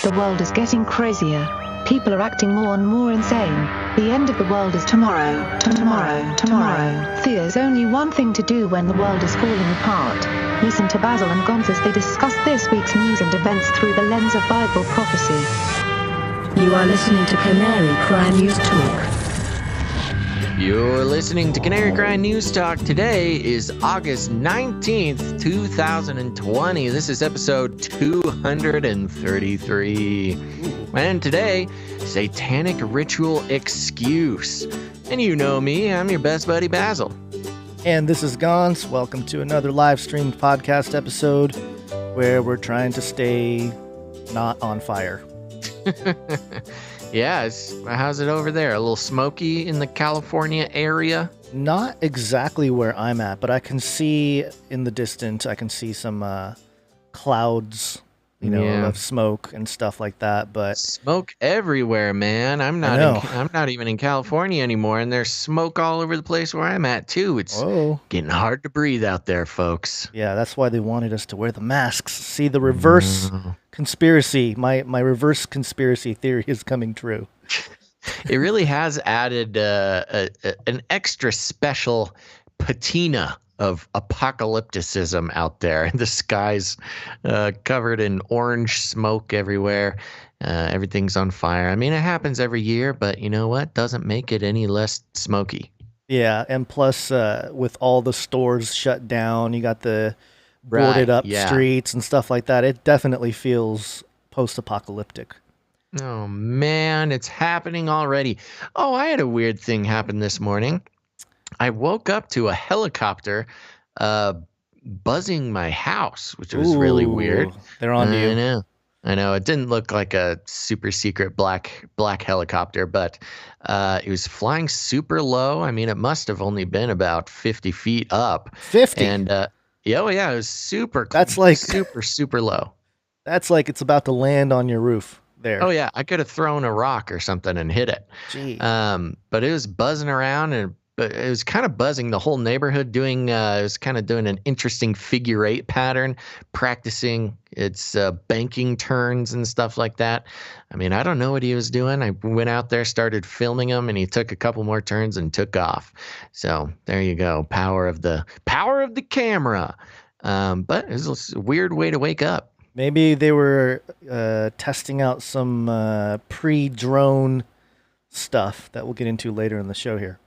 The world is getting crazier. People are acting more and more insane. The end of the world is tomorrow. Tomorrow. There's only one thing to do when the world is falling apart. Listen to Basil and Gonz as they discuss this week's news and events through the lens of Bible prophecy. You are listening to Canary Cry News Talk. You're listening to Canary Cry News Talk. Today is August 19th, 2020. This is episode 233. And today, Satanic Ritual Excuse. And you know me, I'm your best buddy Basil. And this is Gonz. Welcome to another live streamed podcast episode where we're trying to stay not on fire. Yeah, how's it over there? A little smoky in the California area? Not exactly where I'm at, but I can see in the distance, I can see some clouds, of smoke and stuff like that. But smoke everywhere, man. I'm not even in California anymore, and there's smoke all over the place where I'm at too. It's getting hard to breathe out there, folks. Yeah, that's why they wanted us to wear the masks. See, the reverse conspiracy, my reverse conspiracy theory is coming true. It really has added an extra special patina of apocalypticism out there. The sky's covered in orange smoke everywhere. Everything's on fire. I mean, it happens every year, but you know what? Doesn't make it any less smoky. Yeah, and plus with all the stores shut down, you got the boarded up streets and stuff like that. It definitely feels post-apocalyptic. Oh, man, it's happening already. Oh, I had a weird thing happen this morning. I woke up to a helicopter buzzing my house, which was really weird. They're on you. I know. It didn't look like a super secret black helicopter, but it was flying super low. I mean, it must have only been about 50 feet up. 50? And it was super. That's like super low. That's like it's about to land on your roof there. Oh yeah, I could have thrown a rock or something and hit it. Jeez. But it was buzzing around and. But it was kind of buzzing the whole neighborhood, it was kind of doing an interesting figure eight pattern, practicing its banking turns and stuff like that. I mean, I don't know what he was doing. I went out there, started filming him, and he took a couple more turns and took off. So there you go, power of the camera. But it was a weird way to wake up. Maybe they were testing out some pre-drone stuff that we'll get into later in the show here.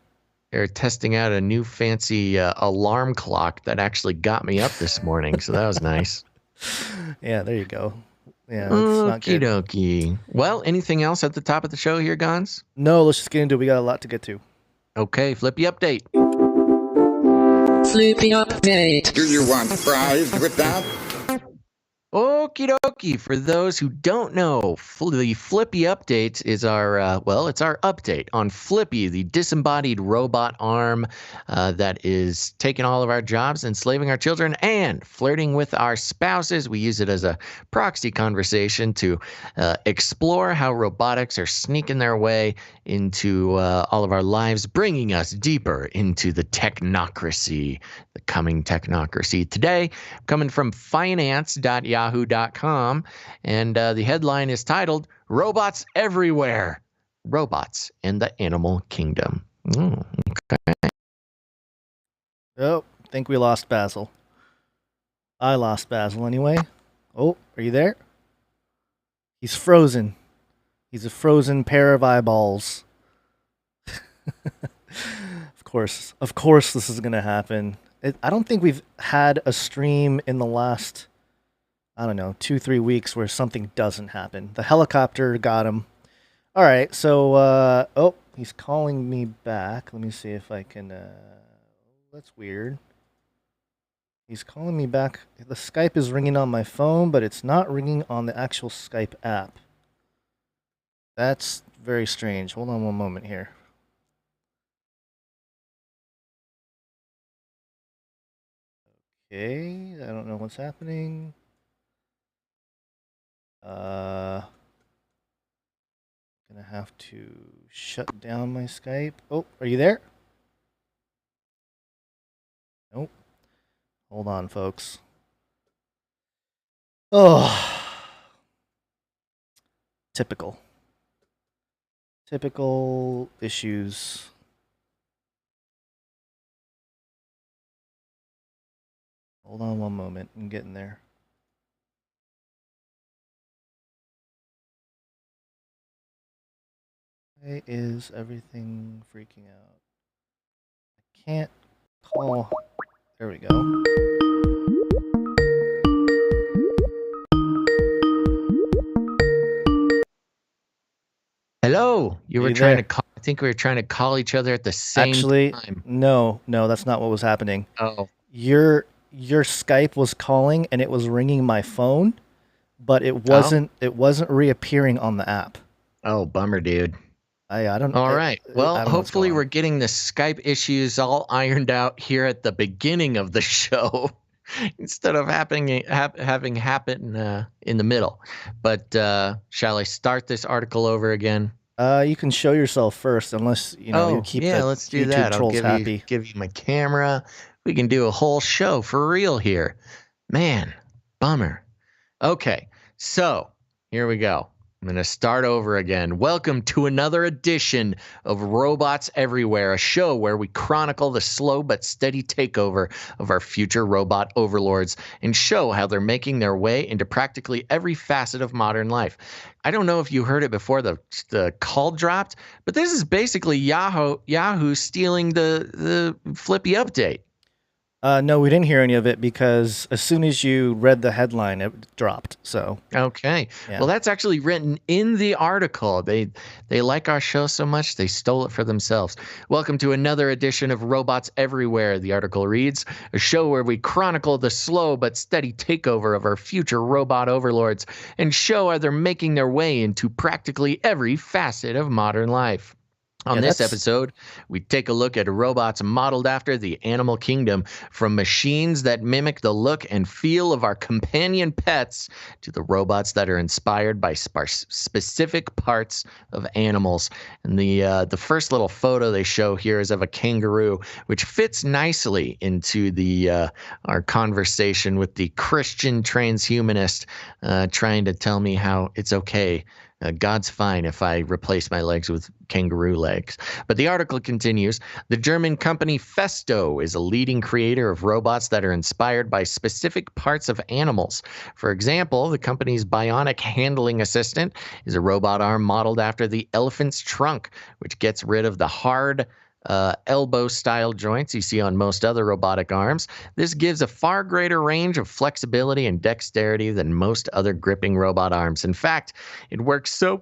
They're testing out a new fancy alarm clock that actually got me up this morning, so that was nice. Yeah, there you go. Yeah, that's not good. Okie dokie. Well, anything else at the top of the show here, Gonz? No, let's just get into it. We got a lot to get to. Okay, Flippy Update. Flippy Update. Do you want fries with that? Okie dokie. For those who don't know, the Flippy Update is it's our update on Flippy, the disembodied robot arm that is taking all of our jobs, enslaving our children, and flirting with our spouses. We use it as a proxy conversation to explore how robotics are sneaking their way into all of our lives, bringing us deeper into the technocracy, the coming technocracy. Today, coming from finance.yahoo.com, and the headline is titled, Robots Everywhere, Robots in the Animal Kingdom. Okay. Oh, I think we lost Basil. I lost Basil anyway. Oh, are you there? He's frozen. He's a frozen pair of eyeballs. Of course this is going to happen. I don't think we've had a stream in the last, 2-3 weeks where something doesn't happen. The helicopter got him. All right, so, he's calling me back. Let me see if I can, that's weird. He's calling me back. The Skype is ringing on my phone, but it's not ringing on the actual Skype app. That's very strange. Hold on one moment here. Okay, I don't know what's happening. Gonna have to shut down my Skype. Oh, are you there? Nope. Hold on, folks. Oh. Typical issues. Hold on one moment. I'm getting there. Why is everything freaking out? I can't call. There we go. Hello. You were You trying there? to call. I think we were trying to call each other at the same Actually, time. no, that's not what was happening. Oh. Your Skype was calling and it was ringing my phone, but it wasn't reappearing on the app. Oh, bummer, dude. I don't. All right. Well, I don't know what's hopefully going on. we're getting the Skype issues all ironed out here at the beginning of the show instead of having happen in the middle. But shall I start this article over again? You can show yourself first, unless you keep the let's do YouTube that. trolls I'll happy. give you my camera. We can do a whole show for real here. Man, bummer. Okay, so here we go. I'm going to start over again. Welcome to another edition of Robots Everywhere, a show where we chronicle the slow but steady takeover of our future robot overlords and show how they're making their way into practically every facet of modern life. I don't know if you heard it before the call dropped, but this is basically Yahoo stealing the Flippy update. No, we didn't hear any of it because as soon as you read the headline, it dropped. So okay, yeah. Well, that's actually written in the article. They like our show so much they stole it for themselves. Welcome to another edition of Robots Everywhere. The article reads: a show where we chronicle the slow but steady takeover of our future robot overlords and show how they're making their way into practically every facet of modern life. On this episode, we take a look at robots modeled after the animal kingdom, from machines that mimic the look and feel of our companion pets to the robots that are inspired by specific parts of animals. And the first little photo they show here is of a kangaroo, which fits nicely into the our conversation with the Christian transhumanist trying to tell me how it's okay. God's fine if I replace my legs with kangaroo legs. But the article continues. The German company Festo is a leading creator of robots that are inspired by specific parts of animals. For example, the company's bionic handling assistant is a robot arm modeled after the elephant's trunk, which gets rid of the hard elbow-style joints you see on most other robotic arms. This gives a far greater range of flexibility and dexterity than most other gripping robot arms. In fact, it works so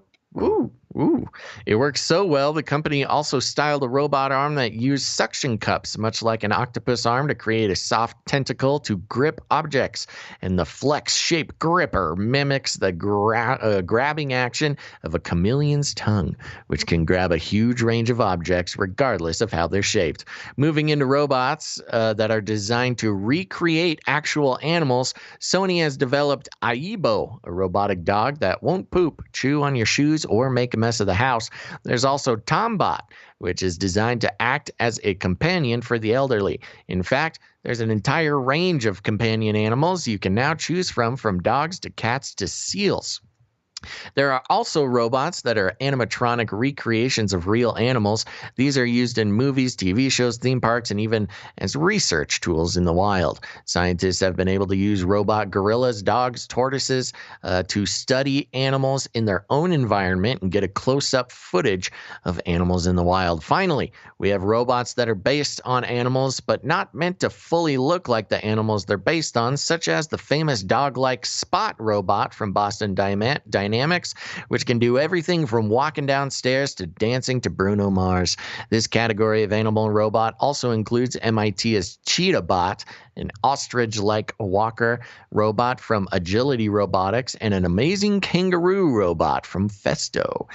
It works so well, the company also styled a robot arm that used suction cups, much like an octopus arm, to create a soft tentacle to grip objects. And the flex-shaped gripper mimics the grabbing action of a chameleon's tongue, which can grab a huge range of objects regardless of how they're shaped. Moving into robots that are designed to recreate actual animals, Sony has developed Aibo, a robotic dog that won't poop, chew on your shoes, or make a mess of the house. There's also Tombot, which is designed to act as a companion for the elderly. In fact, there's an entire range of companion animals you can now choose from dogs to cats to seals. There are also robots that are animatronic recreations of real animals. These are used in movies, TV shows, theme parks, and even as research tools in the wild. Scientists have been able to use robot gorillas, dogs, tortoises to study animals in their own environment and get a close-up footage of animals in the wild. Finally, we have robots that are based on animals but not meant to fully look like the animals they're based on, such as the famous dog-like Spot robot from Boston Dynamics, which can do everything from walking downstairs to dancing to Bruno Mars. This category of animal robot also includes MIT's Cheetah Bot, an ostrich-like walker robot from Agility Robotics, and an amazing kangaroo robot from Festo.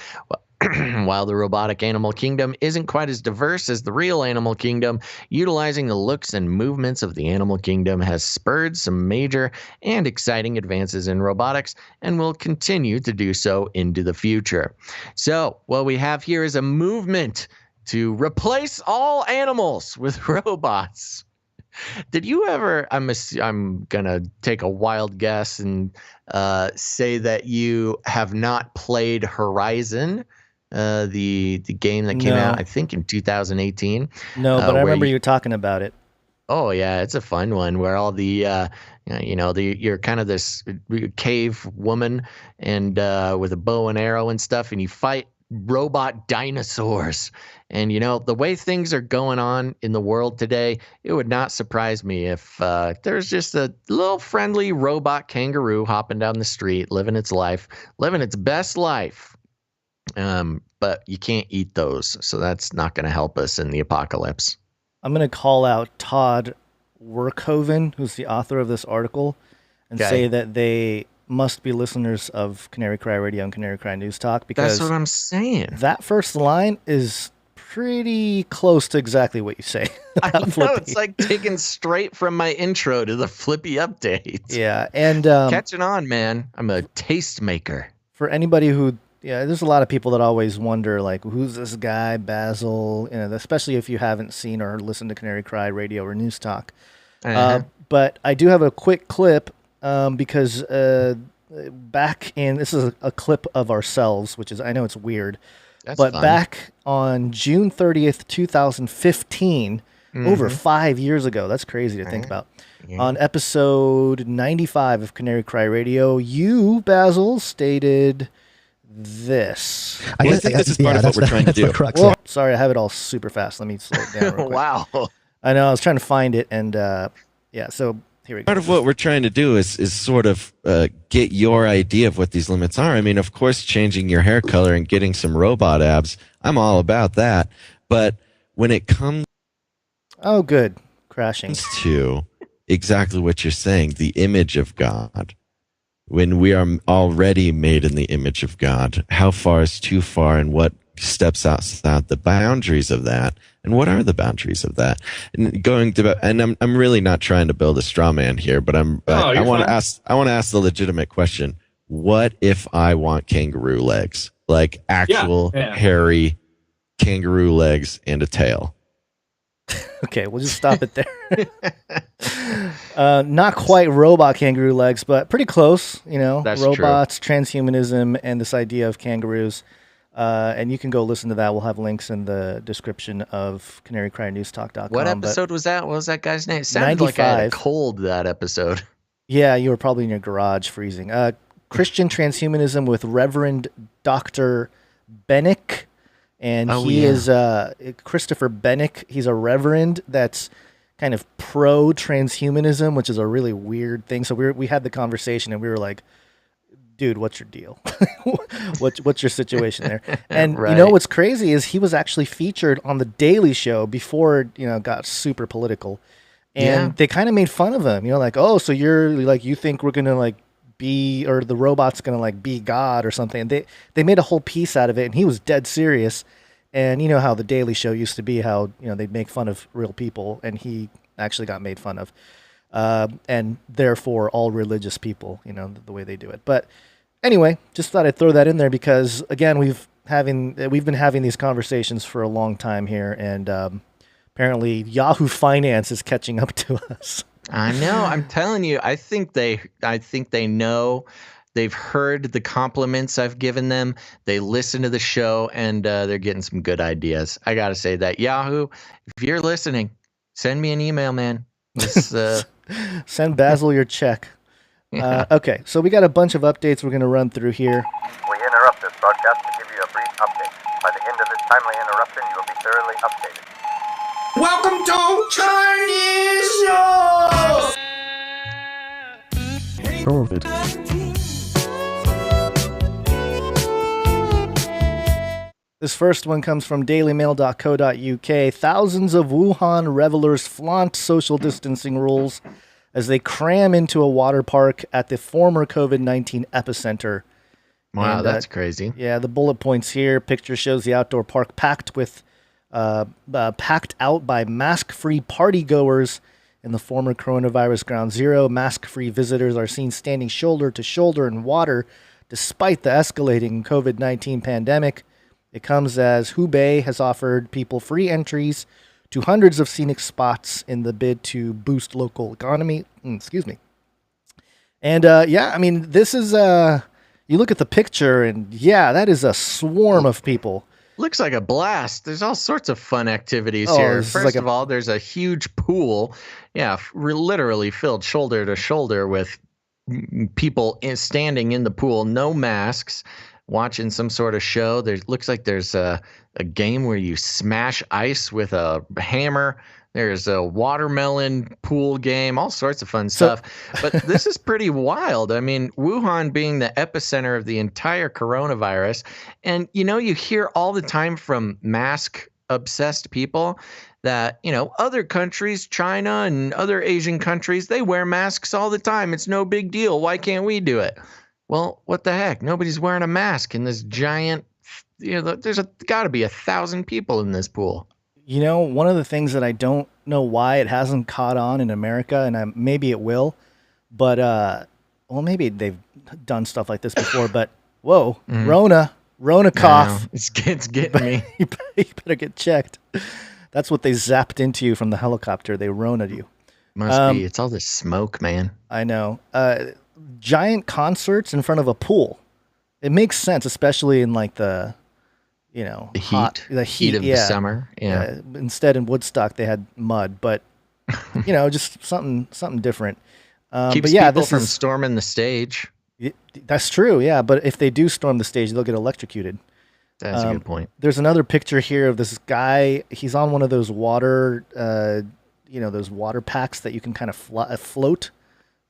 While the robotic animal kingdom isn't quite as diverse as the real animal kingdom, utilizing the looks and movements of the animal kingdom has spurred some major and exciting advances in robotics and will continue to do so into the future. So what we have here is a movement to replace all animals with robots. Did you ever? I'm gonna take a wild guess and say that you have not played Horizon, the game that came out, No. I think, in 2018. No, but I Where remember you talking about it. Oh yeah, it's a fun one where all the you're kind of this cave woman and with a bow and arrow and stuff, and you fight robot dinosaurs. And the way things are going on in the world today, it would not surprise me if there's just a little friendly robot kangaroo hopping down the street, living its life, living its best life. But you can't eat those, so that's not going to help us in the apocalypse. I'm going to call out Todd Werkhoven, who's the author of this article, and say that they must be listeners of Canary Cry Radio and Canary Cry News Talk, because that's what I'm saying. That first line is pretty close to exactly what you say. I know, Flippy. It's like taken straight from my intro to the Flippy update. Yeah, and catching on, man. I'm a tastemaker. For anybody who, there's a lot of people that always wonder, like, who's this guy, Basil? Especially if you haven't seen or listened to Canary Cry Radio or News Talk. But I do have a quick clip because this is a clip of ourselves, which is, I know it's weird. That's fun. Back on June 30th, 2015, over 5 years ago, that's crazy to think about. Yeah. On episode 95 of Canary Cry Radio, you, Basil, stated this. I think this is part of what we're trying to do. Well, sorry, I have it all super fast. Let me slow it down real quick. Wow. I know, I was trying to find it, and so here we go. Part of what we're trying to do is sort of get your idea of what these limits are. I mean, of course, changing your hair color and getting some robot abs, I'm all about that. But when it comes crashing to exactly what you're saying, the image of God, when we are already made in the image of God, how far is too far, and what steps outside the boundaries of that, and what are the boundaries of that? And I'm really not trying to build a straw man here, but I want to ask the legitimate question: what if I want kangaroo legs, like actual hairy kangaroo legs and a tail? Okay, we'll just stop it there. Not quite robot kangaroo legs, but pretty close. That's robots, true. Transhumanism, and this idea of kangaroos. And you can go listen to that. We'll have links in the description of canarycrynewstalk.com. What episode was that? What was that guy's name? It sounded 95. Like I had a cold that episode. Yeah, you were probably in your garage freezing. Christian Transhumanism with Reverend Dr. Bennick. And he is Christopher Bennick. He's a reverend that's kind of pro-transhumanism, which is a really weird thing. So we had the conversation, and we were like, dude, what's your deal? what's your situation there? And right. What's crazy is he was actually featured on The Daily Show before it got super political. And they kind of made fun of him, like, oh, so you're like, you think we're going to like be, or the robot's going to like be God or something. And they made a whole piece out of it, and he was dead serious. And you know how The Daily Show used to be, how, they'd make fun of real people, and he actually got made fun of. And therefore all religious people, the way they do it. But anyway, just thought I'd throw that in there because, again, we've been having these conversations for a long time here, and apparently Yahoo Finance is catching up to us. I know. I'm telling you. I think they know. They've heard the compliments I've given them. They listen to the show, and they're getting some good ideas. I gotta say that. Yahoo, if you're listening, send me an email, man. Send Basil your check. Okay, so we got a bunch of updates we're going to run through here. We interrupt this broadcast to give you a brief update. By the end of this timely interruption, you will be thoroughly updated. Welcome to Chinese Show! This first one comes from dailymail.co.uk. Thousands of Wuhan revelers flaunt social distancing rules as they cram into a water park at the former COVID-19 epicenter. Wow, that's crazy. Yeah, the bullet points here. Picture shows the outdoor park packed out by mask-free partygoers in the former coronavirus ground zero. Mask-free visitors are seen standing shoulder to shoulder in water despite the escalating COVID-19 pandemic. It comes as Hubei has offered people free entries to hundreds of scenic spots in the bid to boost local economy. Excuse me. And yeah, I mean, this is you look at the picture, and yeah, that is a swarm of people. Looks like a blast. There's all sorts of fun activities Oh, here. this is First like of all, there's a huge pool. Yeah, literally filled shoulder to shoulder with people standing in the pool, no masks, watching some sort of show. There looks like there's a game where you smash ice with a hammer. There's a watermelon pool game, all sorts of fun stuff. But this is pretty wild. I mean, Wuhan being the epicenter of the entire coronavirus. And, you know, you hear all the time from mask-obsessed people that, you know, other countries, China and other Asian countries, they wear masks all the time. It's no big deal. Why can't we do it? Well, what the heck? Nobody's wearing a mask in this giant, you know, there's got to be 1,000 people in this pool. You know, one of the things that I don't know why it hasn't caught on in America, and maybe it will, but, well, maybe they've done stuff like this before, but, whoa, Rona cough. It's getting me. You better get checked. That's what they zapped into you from the helicopter. They Rona'd you. Must be. It's all this smoke, man. I know. Giant concerts in front of a pool. It makes sense, especially in like the, you know, the heat of yeah. the summer. Yeah. Instead, in Woodstock, they had mud, but you know, just something different. Keeps but yeah, people from storming the stage. That's true. Yeah, but if they do storm the stage, they'll get electrocuted. That's a good point. There's another picture here of this guy. He's on one of those water, you know, those water packs that you can kind of float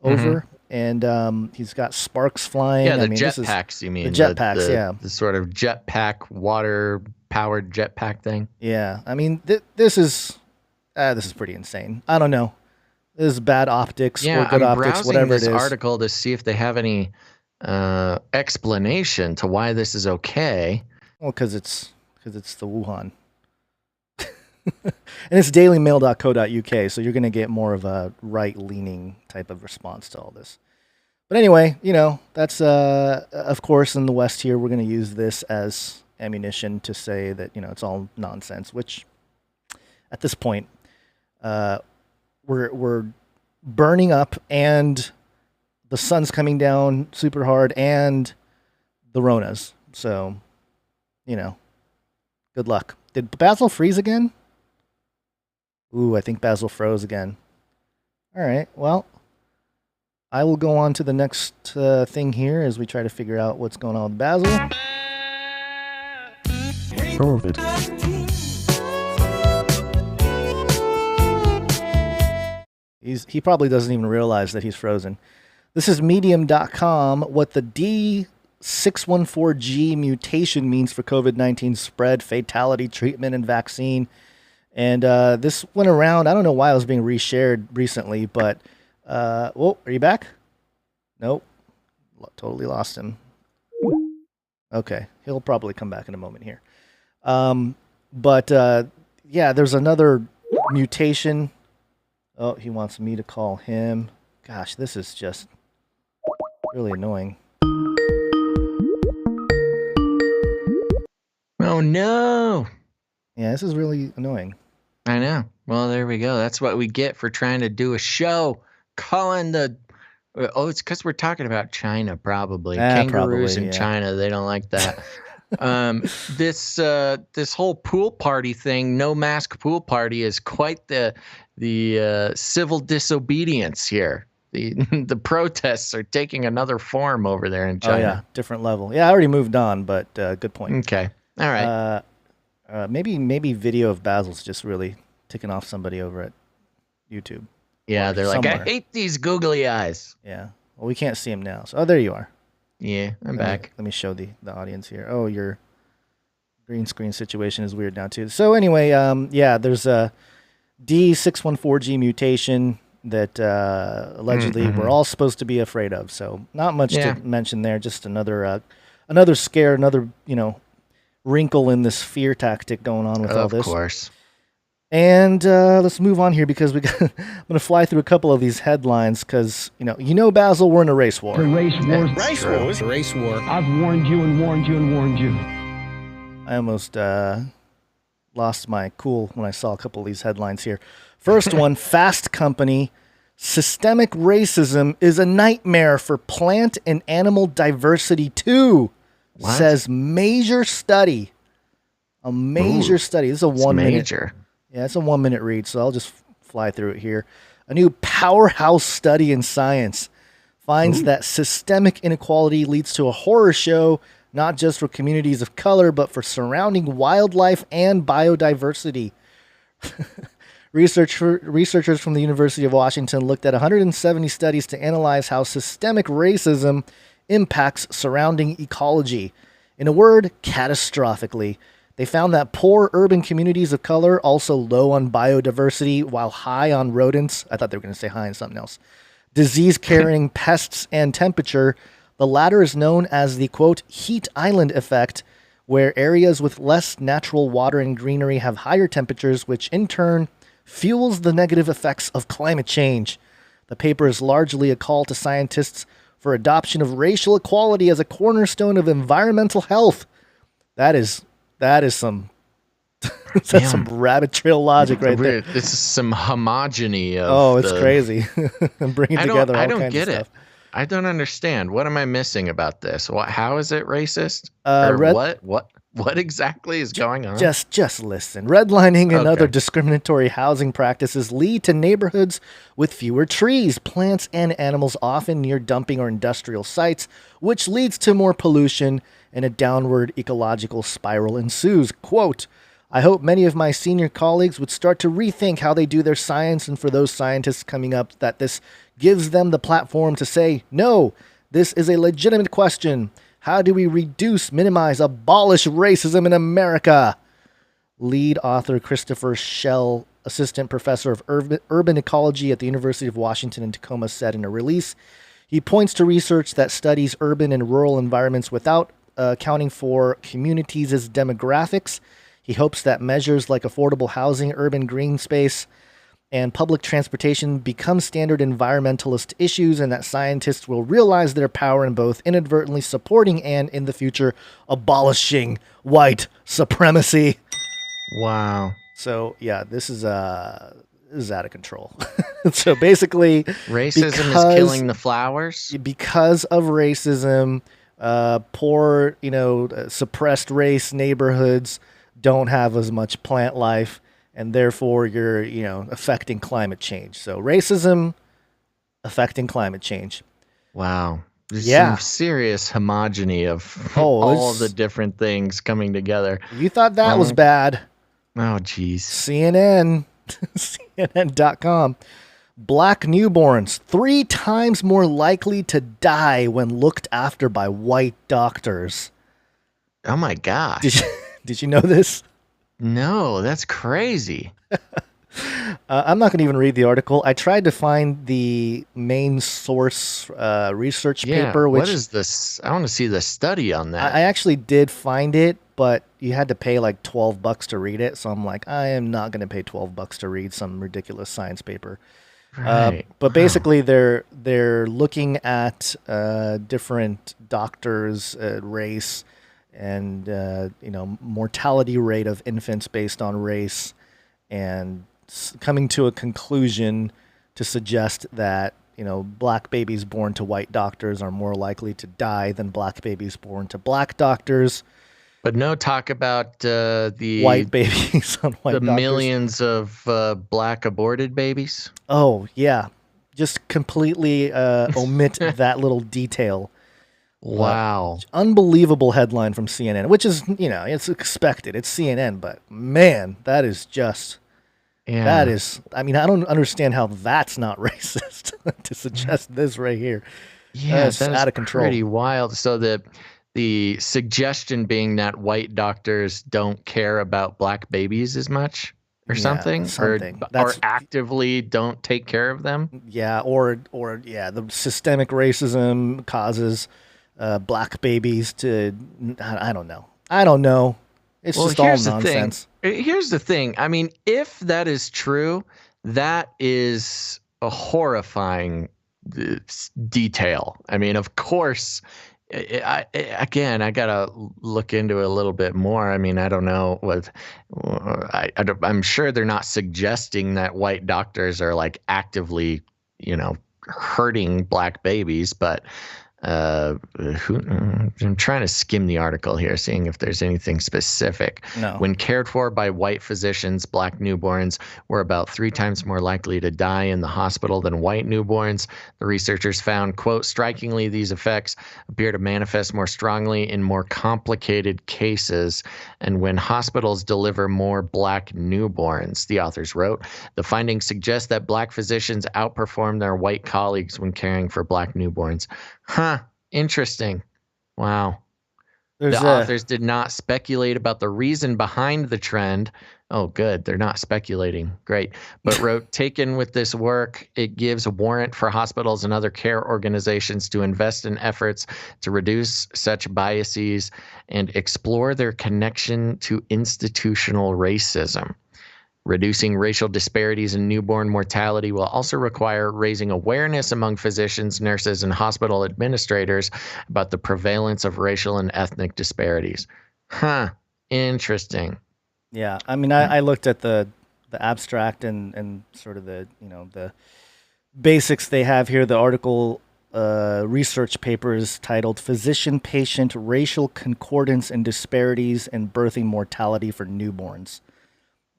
over. And he's got sparks flying. Yeah, the jetpacks, you mean? The jetpacks, yeah. The sort of jetpack, water-powered jetpack thing. Yeah, I mean, this is pretty insane. I don't know. This is bad optics or good optics, whatever it is. I'm browsing this article to see if they have any explanation to why this is okay. Well, because it's the Wuhan. And it's dailymail.co.uk, so you're going to get more of a right-leaning type of response to all this. But anyway, you know, that's, of course, in the West here, we're going to use this as ammunition to say that, you know, it's all nonsense, which, at this point, we're burning up, and the sun's coming down super hard, and the Ronas. So, you know, good luck. Did Basil freeze again? Ooh, I think Basil froze again. All right, well, I will go on to the next thing here as we try to figure out what's going on with Basil. COVID. He probably doesn't even realize that he's frozen. This is medium.com. What the D614G mutation means for COVID-19 spread, fatality, treatment, and vaccine. And this went around. I don't know why it was being reshared recently, but whoa, are you back? Nope. Totally lost him. Okay. He'll probably come back in a moment here. But yeah, there's another mutation. Oh, he wants me to call him. Gosh, this is just really annoying. Oh, no. Yeah, this is really annoying. I know. Well, there we go. That's what we get for trying to do a show. Calling the... Oh, it's because we're talking about China, probably. Kangaroos in China, they don't like that. This whole pool party thing, no mask pool party, is quite the civil disobedience here. The protests are taking another form over there in China. Oh, yeah, different level. Yeah, I already moved on, but good point. Okay, all right. Maybe video of Basil's just really ticking off somebody over at YouTube. Yeah, they're somewhere. Like, I hate these googly eyes. Yeah. Well, we can't see him now. So, there you are. Yeah, I'm back. Let me show the audience here. Oh, your green screen situation is weird now, too. So, anyway, yeah, there's a D614G mutation that allegedly we're all supposed to be afraid of. So, not much to mention there. Just another scare, another, you know, wrinkle in this fear tactic going on with all this. Of course. And let's move on here because I'm going to fly through a couple of these headlines because, you know, Basil, we're in a race war. The race war. Race war. I've warned you and warned you and warned you. I almost lost my cool when I saw a couple of these headlines here. First one, Fast Company. Systemic racism is a nightmare for plant and animal diversity too, says major study. A major study. This is a 1 minute. Major. Yeah, it's a 1 minute read, so I'll just fly through it here. A new powerhouse study in science finds that systemic inequality leads to a horror show, not just for communities of color, but for surrounding wildlife and biodiversity. Researchers from the University of Washington looked at 170 studies to analyze how systemic racism impacts surrounding ecology. In a word, catastrophically. They found that poor urban communities of color, also low on biodiversity while high on rodents. I thought they were going to say high on something else. Disease-carrying pests and temperature. The latter is known as the, quote, heat island effect, where areas with less natural water and greenery have higher temperatures, which in turn fuels the negative effects of climate change. The paper is largely a call to scientists for adoption of racial equality as a cornerstone of environmental health. That is some that's some rabbit trail logic right there. This is some homogeny of it's crazy. Bringing together all kinds of stuff. I don't understand. What am I missing about this? How is it racist? What exactly is going on? Just listen. Redlining and other discriminatory housing practices lead to neighborhoods with fewer trees, plants, and animals, often near dumping or industrial sites, which leads to more pollution, and a downward ecological spiral ensues. Quote, I hope many of my senior colleagues would start to rethink how they do their science, and for those scientists coming up, that this gives them the platform to say, no, this is a legitimate question. How do we reduce, minimize, abolish racism in America? Lead author Christopher Schell, assistant professor of urban ecology at the University of Washington in Tacoma, said in a release. He points to research that studies urban and rural environments without accounting for communities' demographics. He hopes that measures like affordable housing, urban green space, and public transportation become standard environmentalist issues, and that scientists will realize their power in both inadvertently supporting and, in the future, abolishing white supremacy. Wow. So, yeah, this is out of control. So basically, racism is killing the flowers? Because of racism, poor, suppressed race neighborhoods don't have as much plant life, and therefore you're, affecting climate change. So racism affecting climate change. Wow. There's some serious homogeny of all the different things coming together. You thought that was bad. Oh, geez. CNN, CNN.com. Black newborns 3 times more likely to die when looked after by white doctors. Oh, my gosh. Did you know this? No, that's crazy. I'm not going to even read the article. I tried to find the main source research paper. What is this? I want to see the study on that. I actually did find it, but you had to pay like $12 to read it. So I'm like, I am not going to pay $12 to read some ridiculous science paper. Right. But basically, they're looking at different doctors, race, and mortality rate of infants based on race, and coming to a conclusion to suggest that black babies born to white doctors are more likely to die than black babies born to black doctors. But no talk about the white babies on white doctors. Millions of black aborted babies. Oh yeah, just completely omit that little detail. Wow. Unbelievable headline from CNN, which is, it's expected. It's CNN, but man, that is just, that is, I don't understand how that's not racist to suggest this right here. Yeah, that's out of control. Pretty wild. So the suggestion being that white doctors don't care about black babies as much or something. Or actively don't take care of them. Yeah. Or the systemic racism causes black babies to, I don't know. It's just all nonsense. Here's the thing. If that is true, that is a horrifying detail. Of course, Again, I gotta look into it a little bit more. I mean, I don't know what. I'm sure they're not suggesting that white doctors are like actively, hurting black babies, but I'm trying to skim the article here, seeing if there's anything specific. No. When cared for by white physicians, black newborns were about 3 times more likely to die in the hospital than white newborns. The researchers found, quote, strikingly, these effects appear to manifest more strongly in more complicated cases and when hospitals deliver more black newborns, the authors wrote. The findings suggest that black physicians outperform their white colleagues when caring for black newborns. Huh. Interesting. Wow. The authors did not speculate about the reason behind the trend. Oh, good. They're not speculating. Great. But wrote, taken with this work, it gives a warrant for hospitals and other care organizations to invest in efforts to reduce such biases and explore their connection to institutional racism. Reducing racial disparities in newborn mortality will also require raising awareness among physicians, nurses, and hospital administrators about the prevalence of racial and ethnic disparities. Huh. Interesting. Yeah. I mean, I looked at the abstract and sort of the basics they have here. The article research paper is titled Physician-Patient Racial Concordance and Disparities in Birthing Mortality for Newborns.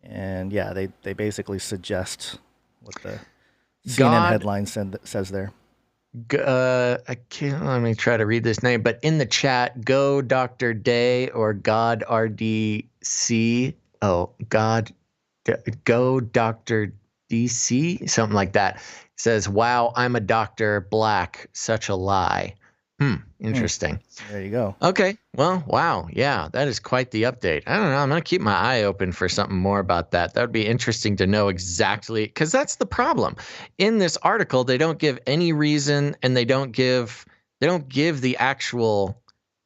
And yeah, they basically suggest what the CNN headline says there. Let me try to read this name, but in the chat, Go Dr. Day or God RDC. Oh, God, Go Dr. DC, something like that. Says, wow, I'm a doctor, black, such a lie. Interesting. There you go. Okay. Well, wow. Yeah, that is quite the update. I don't know. I'm going to keep my eye open for something more about that. That would be interesting to know exactly, because that's the problem. In this article, they don't give any reason and they don't give the actual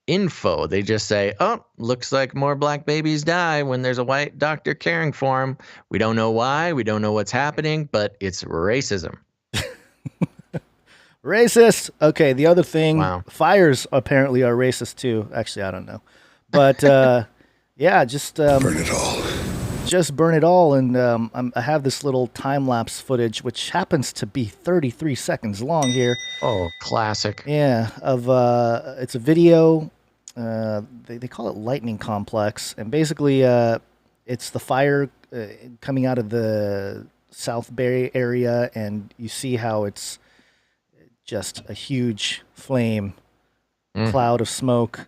info. They just say, oh, looks like more black babies die when there's a white doctor caring for them. We don't know why. We don't know what's happening, but it's racism. Racist. Okay, the other thing, Wow. Fires apparently are racist too. Actually, I don't know. But yeah, just burn it all. Just burn it all. And I have this little time-lapse footage, which happens to be 33 seconds long here. Oh, classic. Yeah, it's a video. They call it Lightning Complex. And basically, it's the fire coming out of the South Bay area, and you see how it's just a huge flame, cloud of smoke.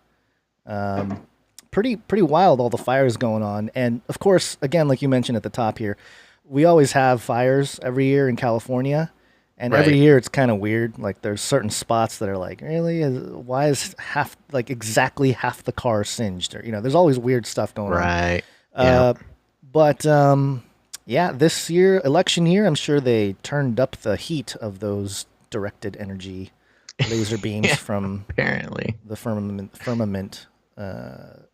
Pretty wild, all the fires going on. And of course, again, like you mentioned at the top here, we always have fires every year in California. And every year it's kind of weird. Like there's certain spots that are like, really? Why is exactly half the car singed? Or, there's always weird stuff going on. Right. But yeah, this year, election year, I'm sure they turned up the heat of those directed energy laser beams from apparently the firmament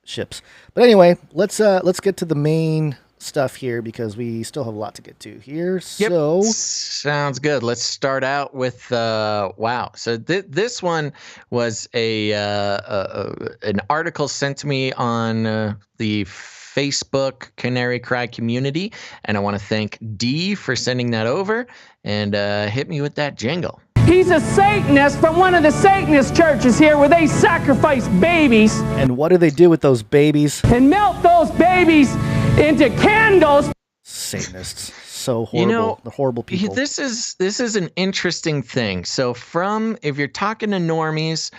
ships. But anyway, let's get to the main stuff here because we still have a lot to get to here. Yep. So sounds good. Let's start out with wow. So this one was an article sent to me on the Facebook Canary Cry community, and I want to thank Dee for sending that over. And hit me with that jingle. He's a Satanist from one of the Satanist churches here where they sacrifice babies. And what do they do with those babies? And melt those babies into candles. Satanists. So horrible. They're horrible people. This is an interesting thing. So if you're talking to normies,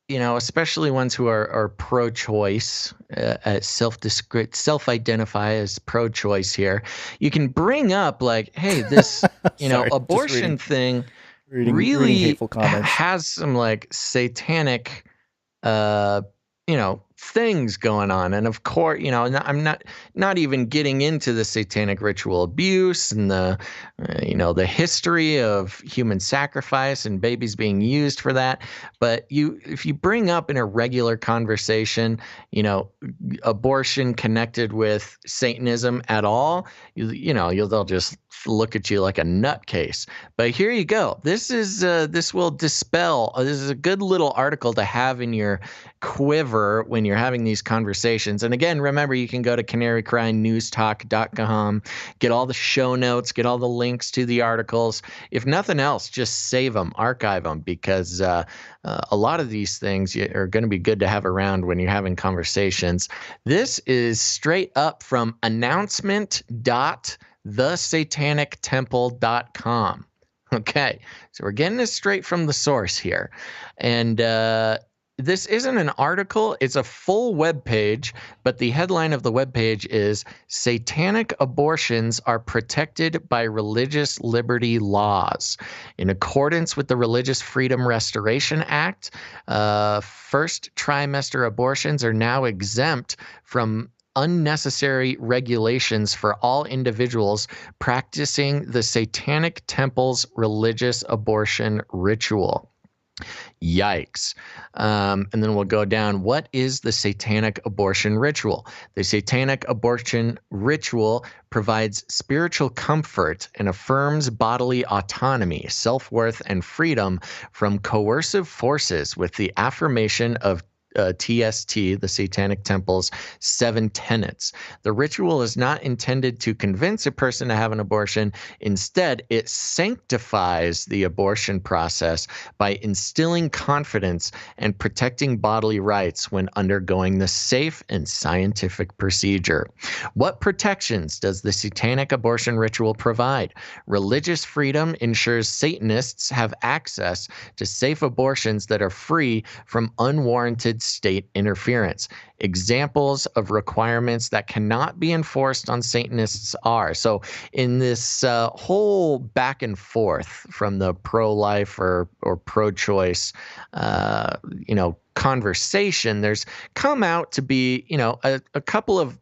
especially ones who are pro-choice, self-identify as pro-choice here, you can bring up like, hey, this, Sorry, abortion thing reading hateful comments. has some like satanic, things going on. And of course, I'm not even getting into the satanic ritual abuse and the history of human sacrifice and babies being used for that. But if you bring up in a regular conversation, abortion connected with Satanism at all, they'll just look at you like a nutcase. But here you go. This will dispel. This is a good little article to have in your quiver when you're having these conversations. And again, remember, you can go to canarycrynewstalk.com, get all the show notes, get all the links to the articles. If nothing else, just save them, archive them, because a lot of these things are going to be good to have around when you're having conversations. This is straight up from announcement.thesatanictemple.com. Okay, so we're getting this straight from the source here. And this isn't an article, it's a full web page, but the headline of the web page is Satanic Abortions Are Protected by Religious Liberty Laws. In accordance with the Religious Freedom Restoration Act, first trimester abortions are now exempt from unnecessary regulations for all individuals practicing the Satanic Temple's religious abortion ritual. Yikes. And then we'll go down. What is the Satanic abortion ritual? The Satanic abortion ritual provides spiritual comfort and affirms bodily autonomy, self-worth, and freedom from coercive forces with the affirmation of TST, the Satanic Temple's 7 tenets. The ritual is not intended to convince a person to have an abortion. Instead, it sanctifies the abortion process by instilling confidence and protecting bodily rights when undergoing the safe and scientific procedure. What protections does the Satanic abortion ritual provide? Religious freedom ensures Satanists have access to safe abortions that are free from unwarranted state interference. Examples of requirements that cannot be enforced on Satanists are. So in this whole back and forth from the pro-life or pro-choice, conversation, there's come out to be, a couple of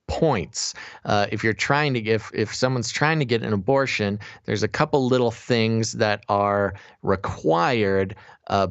points. If someone's trying to get an abortion, there's a couple little things that are required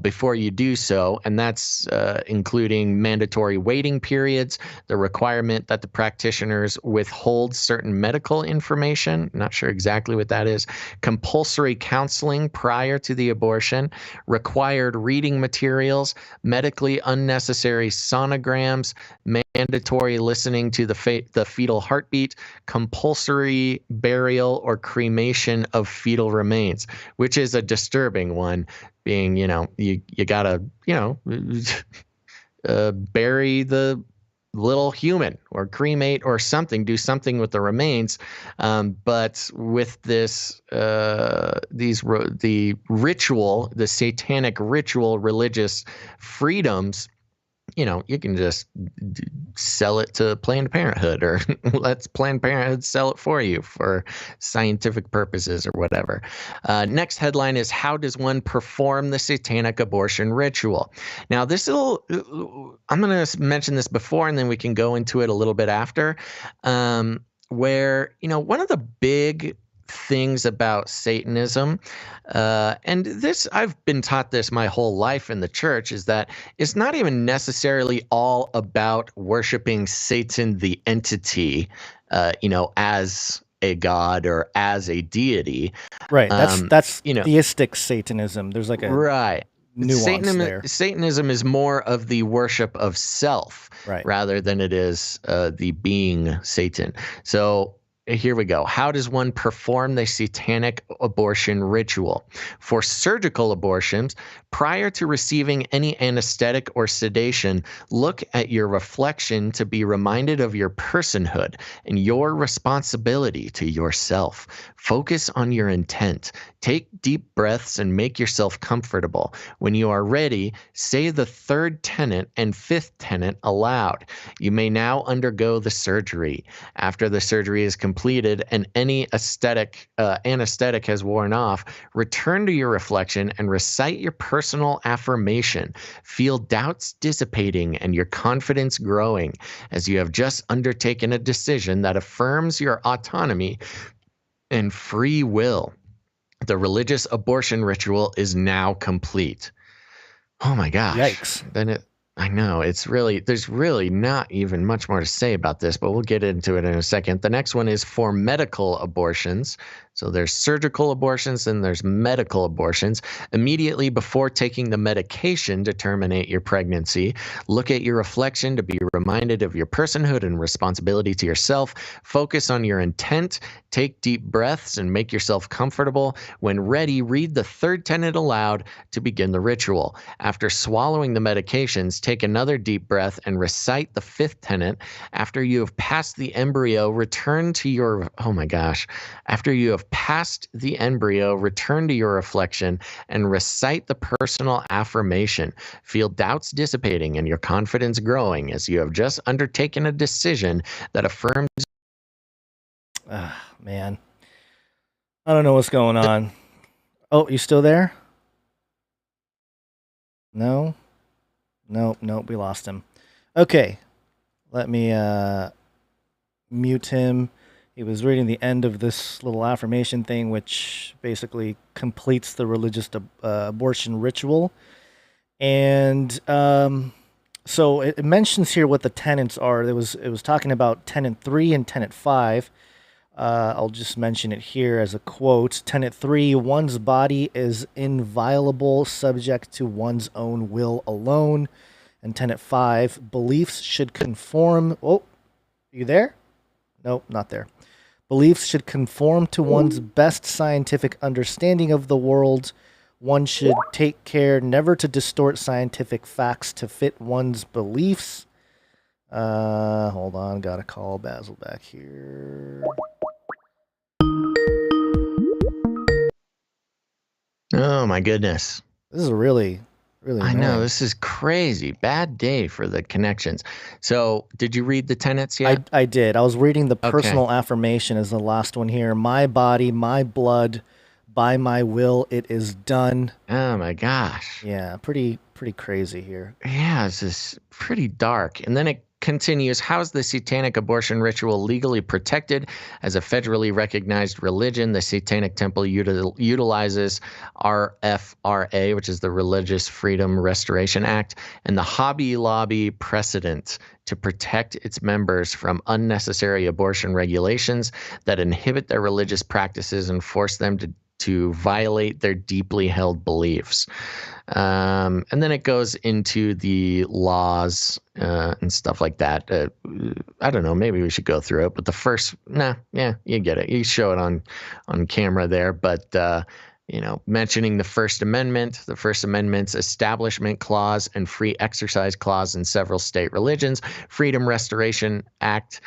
before you do so, and that's including mandatory waiting periods, the requirement that the practitioners withhold certain medical information, not sure exactly what that is, compulsory counseling prior to the abortion, required reading materials, medically unnecessary sonograms, mandatory listening to the fetal heartbeat, compulsory burial or cremation of fetal remains, which is a disturbing one, being, you gotta, bury the little human or cremate or something, do something with the remains. But with this, the ritual, the Satanic ritual, religious freedoms, you can just sell it to Planned Parenthood, or let's Planned Parenthood sell it for you for scientific purposes or whatever. Next headline is, how does one perform the Satanic abortion ritual? Now, I'm going to mention this before, and then we can go into it a little bit after, where, one of the big things about Satanism, and this, I've been taught this my whole life in the church, is that it's not even necessarily all about worshiping Satan, the entity, as a god or as a deity. Right. That's theistic Satanism. There's like a nuance there. Satanism is more of the worship of self, rather than it is the being Satan. So here we go. How does one perform the Satanic abortion ritual? For surgical abortions, prior to receiving any anesthetic or sedation, look at your reflection to be reminded of your personhood and your responsibility to yourself. Focus on your intent. Take deep breaths and make yourself comfortable. When you are ready, say the 3rd tenet and 5th tenet aloud. You may now undergo the surgery. After the surgery is completed and any anesthetic has worn off, return to your reflection and recite your personal affirmation. Feel doubts dissipating and your confidence growing as you have just undertaken a decision that affirms your autonomy and free will. The religious abortion ritual is now complete. Oh my gosh. Yikes. Then I know there's really not even much more to say about this, but we'll get into it in a second. The next one is for medical abortions. So there's surgical abortions and there's medical abortions. Immediately before taking the medication to terminate your pregnancy, look at your reflection to be reminded of your personhood and responsibility to yourself. Focus on your intent. Take deep breaths and make yourself comfortable. When ready, read the third tenet aloud to begin the ritual. After swallowing the medications, take another deep breath and recite the fifth tenet. After you have passed the embryo, return to your, oh my gosh, after you have passed the embryo, return to your reflection and recite the personal affirmation. Feel doubts dissipating and your confidence growing as you have just undertaken a decision that affirms. Man, I don't know what's going on. Oh, you still there? No? Nope, we lost him. Okay, let me mute him. He was reading the end of this little affirmation thing, which basically completes the religious abortion ritual. And so it mentions here what the tenets are. It was talking about tenet 3 and tenet 5. I'll just mention it here as a quote. Tenet 3, one's body is inviolable, subject to one's own will alone. And tenet 5, beliefs should conform. Oh, you there? Nope, not there. Beliefs should conform to one's best scientific understanding of the world. One should take care never to distort scientific facts to fit one's beliefs. Hold on, gotta call Basil back here. Oh my goodness. This is really I know, this is crazy. Bad day for the connections. So, did you read the tenets yet? I did. I was reading the personal affirmation as the last one here. My body, my blood, by my will, it is done. Oh my gosh. Yeah, pretty crazy here. Yeah, this is pretty dark. And then it continues, how is the satanic abortion ritual legally protected as a federally recognized religion? The Satanic Temple utilizes RFRA, which is the Religious Freedom Restoration Act, and the Hobby Lobby precedent to protect its members from unnecessary abortion regulations that inhibit their religious practices and force them to violate their deeply held beliefs. And then it goes into the laws and stuff like that. I don't know. Maybe we should go through it. But the first, you get it. You show it on camera there. But mentioning the First Amendment's Establishment Clause and Free Exercise Clause in several state religions. Freedom Restoration Act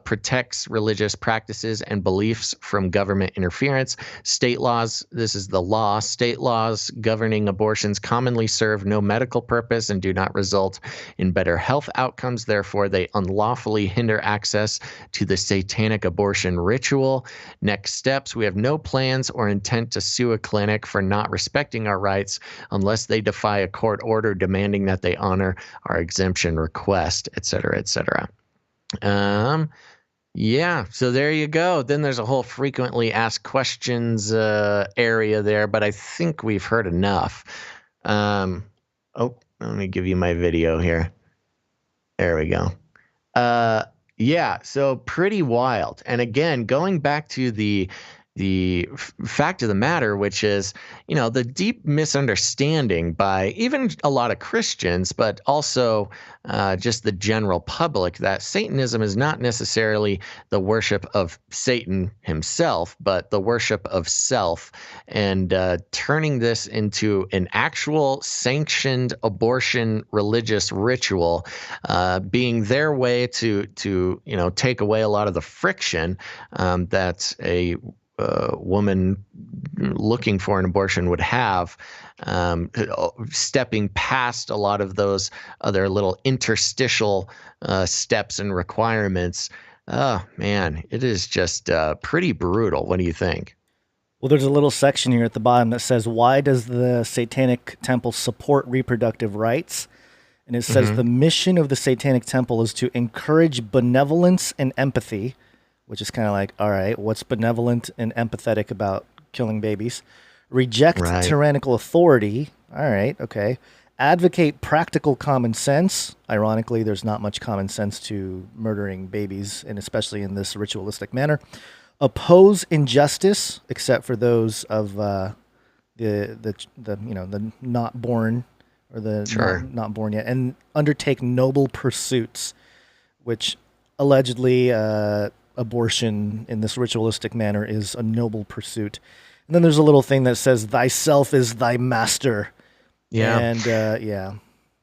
protects religious practices and beliefs from government interference. State laws, this is the law. State laws governing abortions commonly serve no medical purpose and do not result in better health outcomes. Therefore, they unlawfully hinder access to the satanic abortion ritual. Next steps, we have no plans or intent to sue a clinic for not respecting our rights unless they defy a court order demanding that they honor our exemption request, et cetera, et cetera. Yeah, so there you go. Then there's a whole frequently asked questions area there, but I think we've heard enough. Let me give you my video here. There we go. Yeah, so pretty wild. And again, going back to the fact of the matter, which is, the deep misunderstanding by even a lot of Christians, but also just the general public, that Satanism is not necessarily the worship of Satan himself, but the worship of self, and turning this into an actual sanctioned abortion religious ritual, being their way to take away a lot of the friction that a woman looking for an abortion would have, stepping past a lot of those other little interstitial steps and requirements. Oh man, it is just pretty brutal. What do you think? Well, there's a little section here at the bottom that says, why does the Satanic Temple support reproductive rights? And it says the mission of the Satanic Temple is to encourage benevolence and empathy, which is kind of like, all right, what's benevolent and empathetic about killing babies? Reject tyrannical authority. All right, okay. advocate practical common sense. Ironically, there's not much common sense to murdering babies, and especially in this ritualistic manner. Oppose injustice, except for those of the not born or the not born yet, and undertake noble pursuits, which allegedly abortion in this ritualistic manner is a noble pursuit. And then there's a little thing that says, "Thyself is thy master." Yeah. And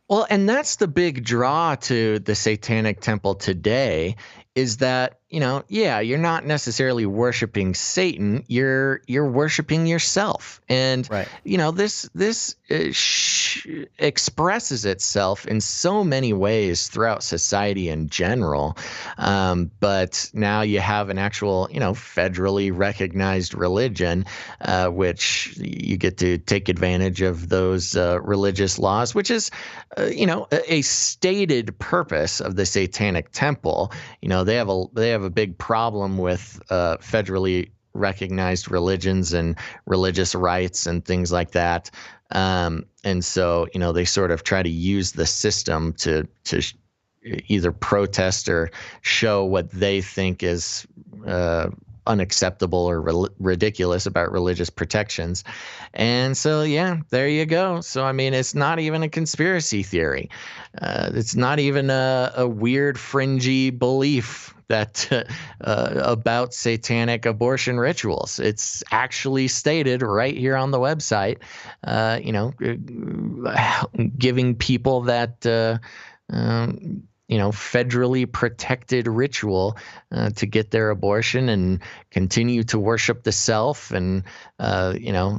well, and that's the big draw to the Satanic Temple today, is that, you're not necessarily worshiping Satan, you're worshiping yourself. And right. This expresses itself in so many ways throughout society in general. But now you have an actual, federally recognized religion, which you get to take advantage of those religious laws, which is, a stated purpose of the Satanic Temple. They have a big problem with federally recognized religions and religious rights and things like that. And so, they sort of try to use the system to either protest or show what they think is unacceptable or ridiculous about religious protections. And so, there you go. So, it's not even a conspiracy theory. It's not even a weird, fringy belief that about satanic abortion rituals. It's actually stated right here on the website, giving people that federally protected ritual to get their abortion and continue to worship the self and,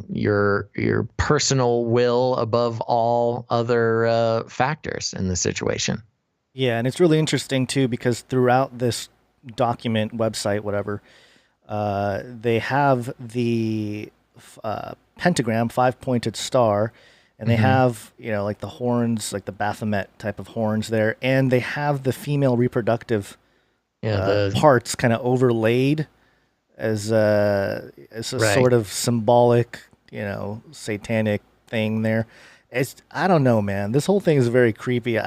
your personal will above all other factors in the situation. Yeah, and it's really interesting, too, because throughout this document, website, whatever, they have the pentagram, 5-pointed star, and they have, like the horns, like the Baphomet type of horns there, and they have the female reproductive parts kind of overlaid as a sort of symbolic, satanic thing there. I don't know, man. This whole thing is very creepy.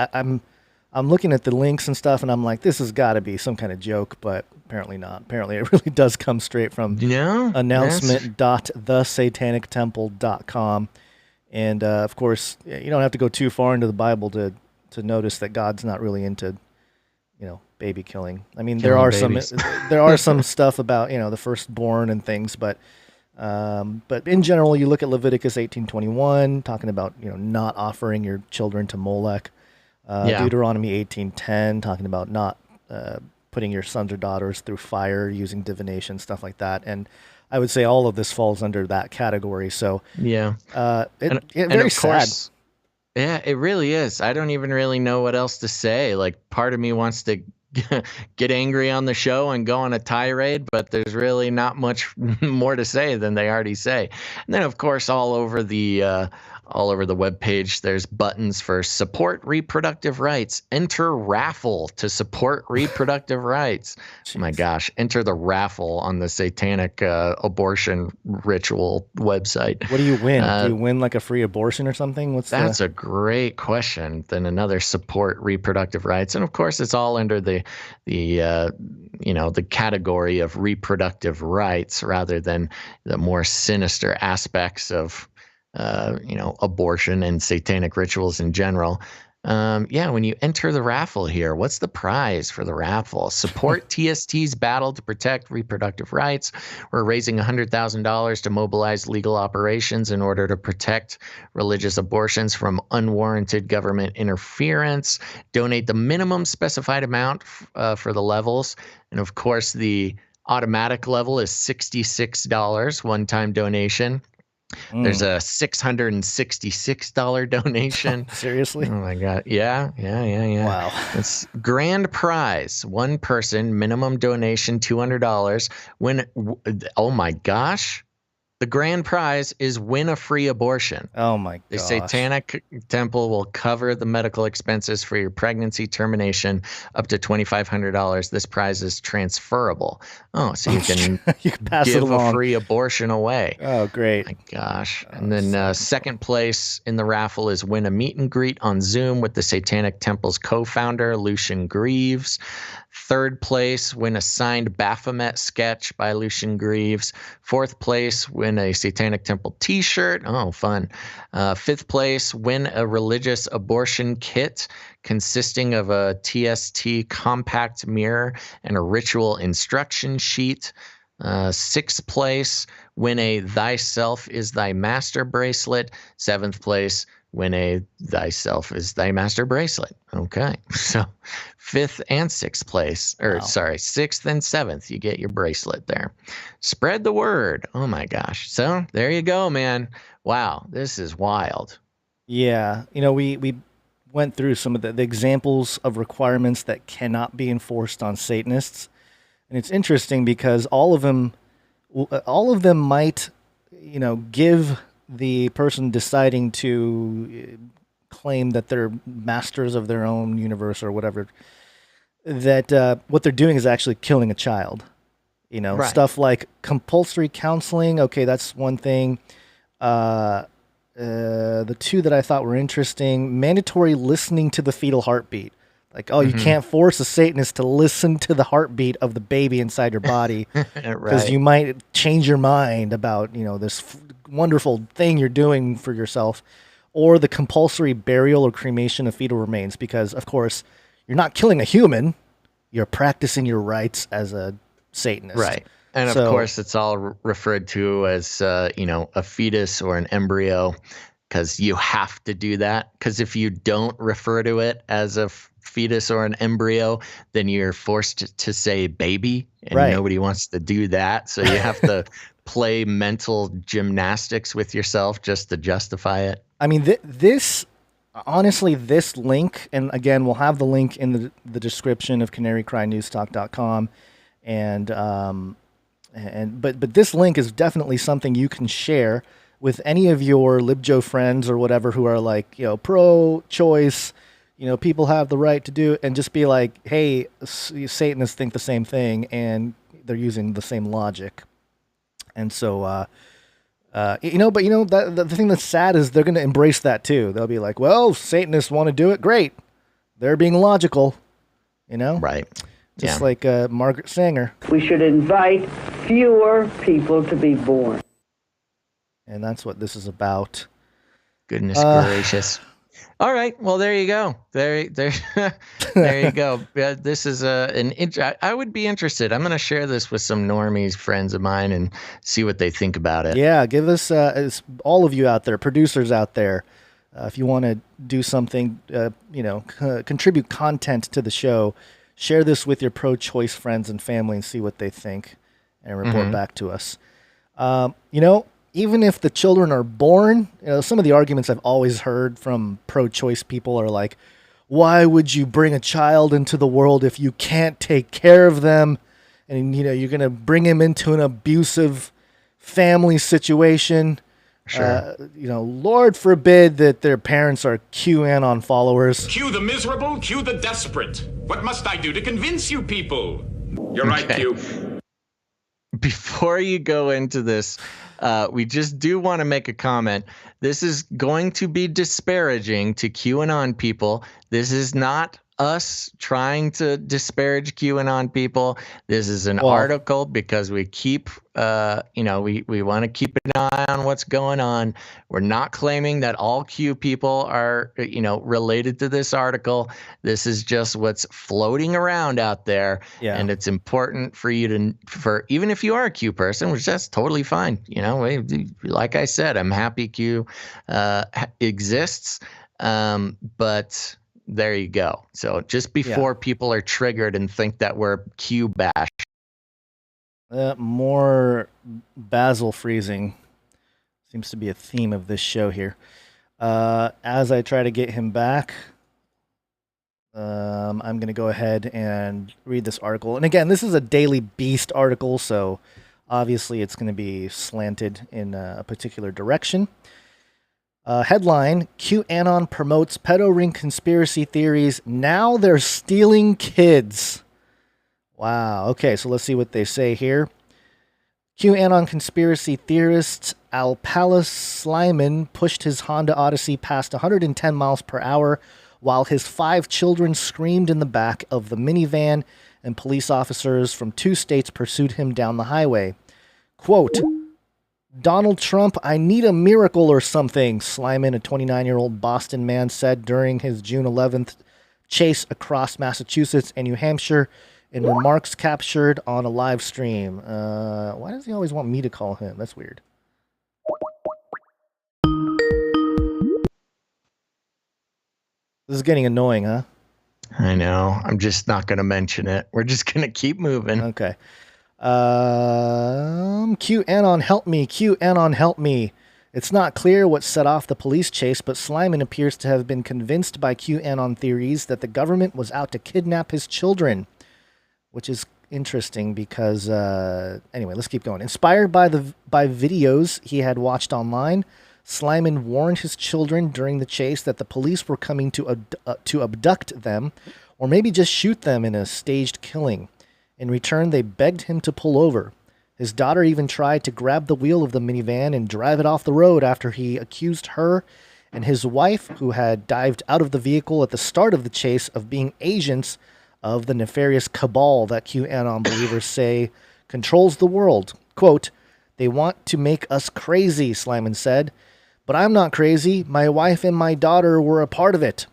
I'm looking at the links and stuff, and I'm like, this has got to be some kind of joke, but apparently not. Apparently, it really does come straight from announcement.thesatanictemple.com. And, of course, you don't have to go too far into the Bible to notice that God's not really into, baby killing. There are some stuff about, the firstborn and things, but in general, you look at Leviticus 18:21, talking about, not offering your children to Molech. Deuteronomy 18:10, talking about not putting your sons or daughters through fire, using divination, stuff like that. And I would say all of this falls under that category. So very sad. Yeah, it really is. I don't even really know what else to say. Like, part of me wants to get angry on the show and go on a tirade, but there's really not much more to say than they already say. And then, of course, all over the webpage, there's buttons for support reproductive rights, enter raffle to support reproductive rights. Jeez. Oh my gosh, enter the raffle on the satanic abortion ritual website. What do you win? Do you win like a free abortion or something? That's a great question. Then another support reproductive rights. And of course, it's all under the category of reproductive rights rather than the more sinister aspects of abortion and satanic rituals in general. When you enter the raffle here, what's the prize for the raffle? Support TST's battle to protect reproductive rights. We're raising $100,000 to mobilize legal operations in order to protect religious abortions from unwarranted government interference. Donate the minimum specified amount for the levels. And of course, the automatic level is $66, one-time donation. There's a $666 donation. Seriously? Oh my God. Yeah. Wow. It's grand prize. One person, minimum donation, $200. Oh my gosh. The grand prize is win a free abortion. Oh my The gosh. Satanic Temple will cover the medical expenses for your pregnancy termination up to $2,500. This prize is transferable. Oh, so you can, You can pass it give a along. free abortion away. Oh, great. My gosh. And then second place in the raffle is win a meet and greet on Zoom with the Satanic Temple's co-founder, Lucian Greaves. Third place, win a signed Baphomet sketch by Lucian Greaves. Fourth place, win a Satanic Temple t-shirt. Oh, fun. Fifth place, win a religious abortion kit consisting of a TST compact mirror and a ritual instruction sheet. Sixth place, win a Thyself is Thy Master bracelet. Seventh place, win a Thyself is Thy Master bracelet. Okay. So fifth and sixth place, or sorry, sixth and seventh, you get your bracelet there. Spread the word. Oh my gosh. So there you go, man. Wow. This is wild. Yeah. You know, we went through some of the examples of requirements that cannot be enforced on Satanists. And it's interesting because all of them might, you know, give the person deciding to claim that they're masters of their own universe or whatever, that what they're doing is actually killing a child. You know, Right. Stuff like compulsory counseling. Okay, that's one thing. The two that I thought were interesting: mandatory listening to the fetal heartbeat. Like, oh, you can't force a Satanist to listen to the heartbeat of the baby inside your body because Right. you might change your mind about, you know, this wonderful thing you're doing for yourself. Or the compulsory burial or cremation of fetal remains, because, of course, you're not killing a human. You're practicing your rights as a Satanist. Right. And of course, it's all referred to as, you know, a fetus or an embryo, because you have to do that. Because if you don't refer to it as a fetus or an embryo, then you're forced to say baby, and Right. nobody wants to do that. So you have to play mental gymnastics with yourself just to justify it. I mean, honestly, this link, and again, we'll have the link in the description of canarycrynewstalk.com, but this link is definitely something you can share with any of your LibJo friends or whatever who are like, you know, pro-choice, you know, people have the right to do, and just be like, hey, Satanists think the same thing, and they're using the same logic. And so, you know, but you know, the thing that's sad is they're going to embrace that too. They'll be like, well, Satanists want to do it. Great. They're being logical, you know? Right. Just Yeah. like Margaret Sanger. We should invite fewer people to be born. And that's what this is about. Goodness gracious. All right. Well, there you go. There you go. This is I would be interested. I'm going to share this with some normies friends of mine and see what they think about it. Yeah, give us, all of you out there, producers out there, if you want to do something, you know, contribute content to the show, share this with your pro-choice friends and family and see what they think and report back to us. You know, even if the children are born, you know, some of the arguments I've always heard from pro-choice people are like, why would you bring a child into the world if you can't take care of them? And, you know, you're going to bring him into an abusive family situation. Sure. You know, Lord forbid that their parents are QAnon followers. Cue the miserable, cue the desperate. What must I do to convince you people? You're right, Q. Before you go into this, we just do want to make a comment. This is going to be disparaging to QAnon people. This is not us trying to disparage QAnon people. This is an article because we keep, you know, we want to keep an eye on what's going on. We're not claiming that all Q people are, you know, related to this article. This is just what's floating around out there. Yeah. And it's important for you for even if you are a Q person, which that's totally fine. You know, like I said, I'm happy Q exists. But there you go. So just before people are triggered and think that we're Q bash. More Basil freezing seems to be a theme of this show here. As I try to get him back, I'm going to go ahead and read this article. And again, this is a Daily Beast article, so Obviously, it's going to be slanted in a particular direction. Headline, QAnon promotes pedo ring conspiracy theories. Now they're stealing kids. Wow. Okay, so let's see what they say here. QAnon conspiracy theorist Alpalas Slyman pushed his Honda Odyssey past 110 miles per hour while his 5 children screamed in the back of the minivan and police officers from 2 states pursued him down the highway. Quote, Donald Trump, I need a miracle or something, Slyman, a 29-year-old Boston man, said during his June 11th chase across Massachusetts and New Hampshire in remarks captured on a live stream. Why does he always want me to call him? That's weird. This is getting annoying, huh? I know. I'm just not going to mention it. We're just going to keep moving. Okay. QAnon help me. QAnon help me. It's not clear what set off the police chase, but Slyman appears to have been convinced by QAnon theories that the government was out to kidnap his children, which is interesting because, anyway, let's keep going. Inspired by videos he had watched online, Slyman warned his children during the chase that the police were coming to abduct them or maybe just shoot them in a staged killing. In return, they begged him to pull over. His daughter even tried to grab the wheel of the minivan and drive it off the road after he accused her and his wife, who had dived out of the vehicle at the start of the chase, of being agents of the nefarious cabal that QAnon believers say controls the world. Quote, they want to make us crazy, Slyman said. But I'm not crazy. My wife and my daughter were a part of it.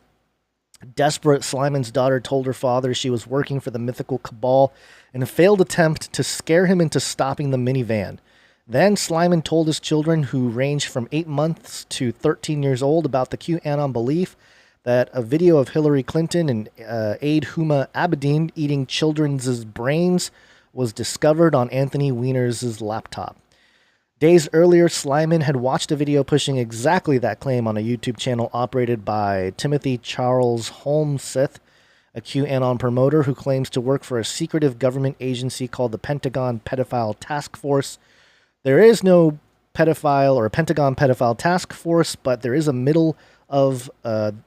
Desperate, Slyman's daughter told her father she was working for the mythical cabal in a failed attempt to scare him into stopping the minivan. Then Slyman told his children, who ranged from 8 months to 13 years old, about the QAnon belief that a video of Hillary Clinton and aide Huma Abedin eating children's brains was discovered on Anthony Weiner's laptop. Days earlier, Slyman had watched a video pushing exactly that claim on a YouTube channel operated by Timothy Charles Holmseth, a QAnon promoter who claims to work for a secretive government agency called the Pentagon Pedophile Task Force. There is no pedophile or Pentagon Pedophile Task Force, but there is a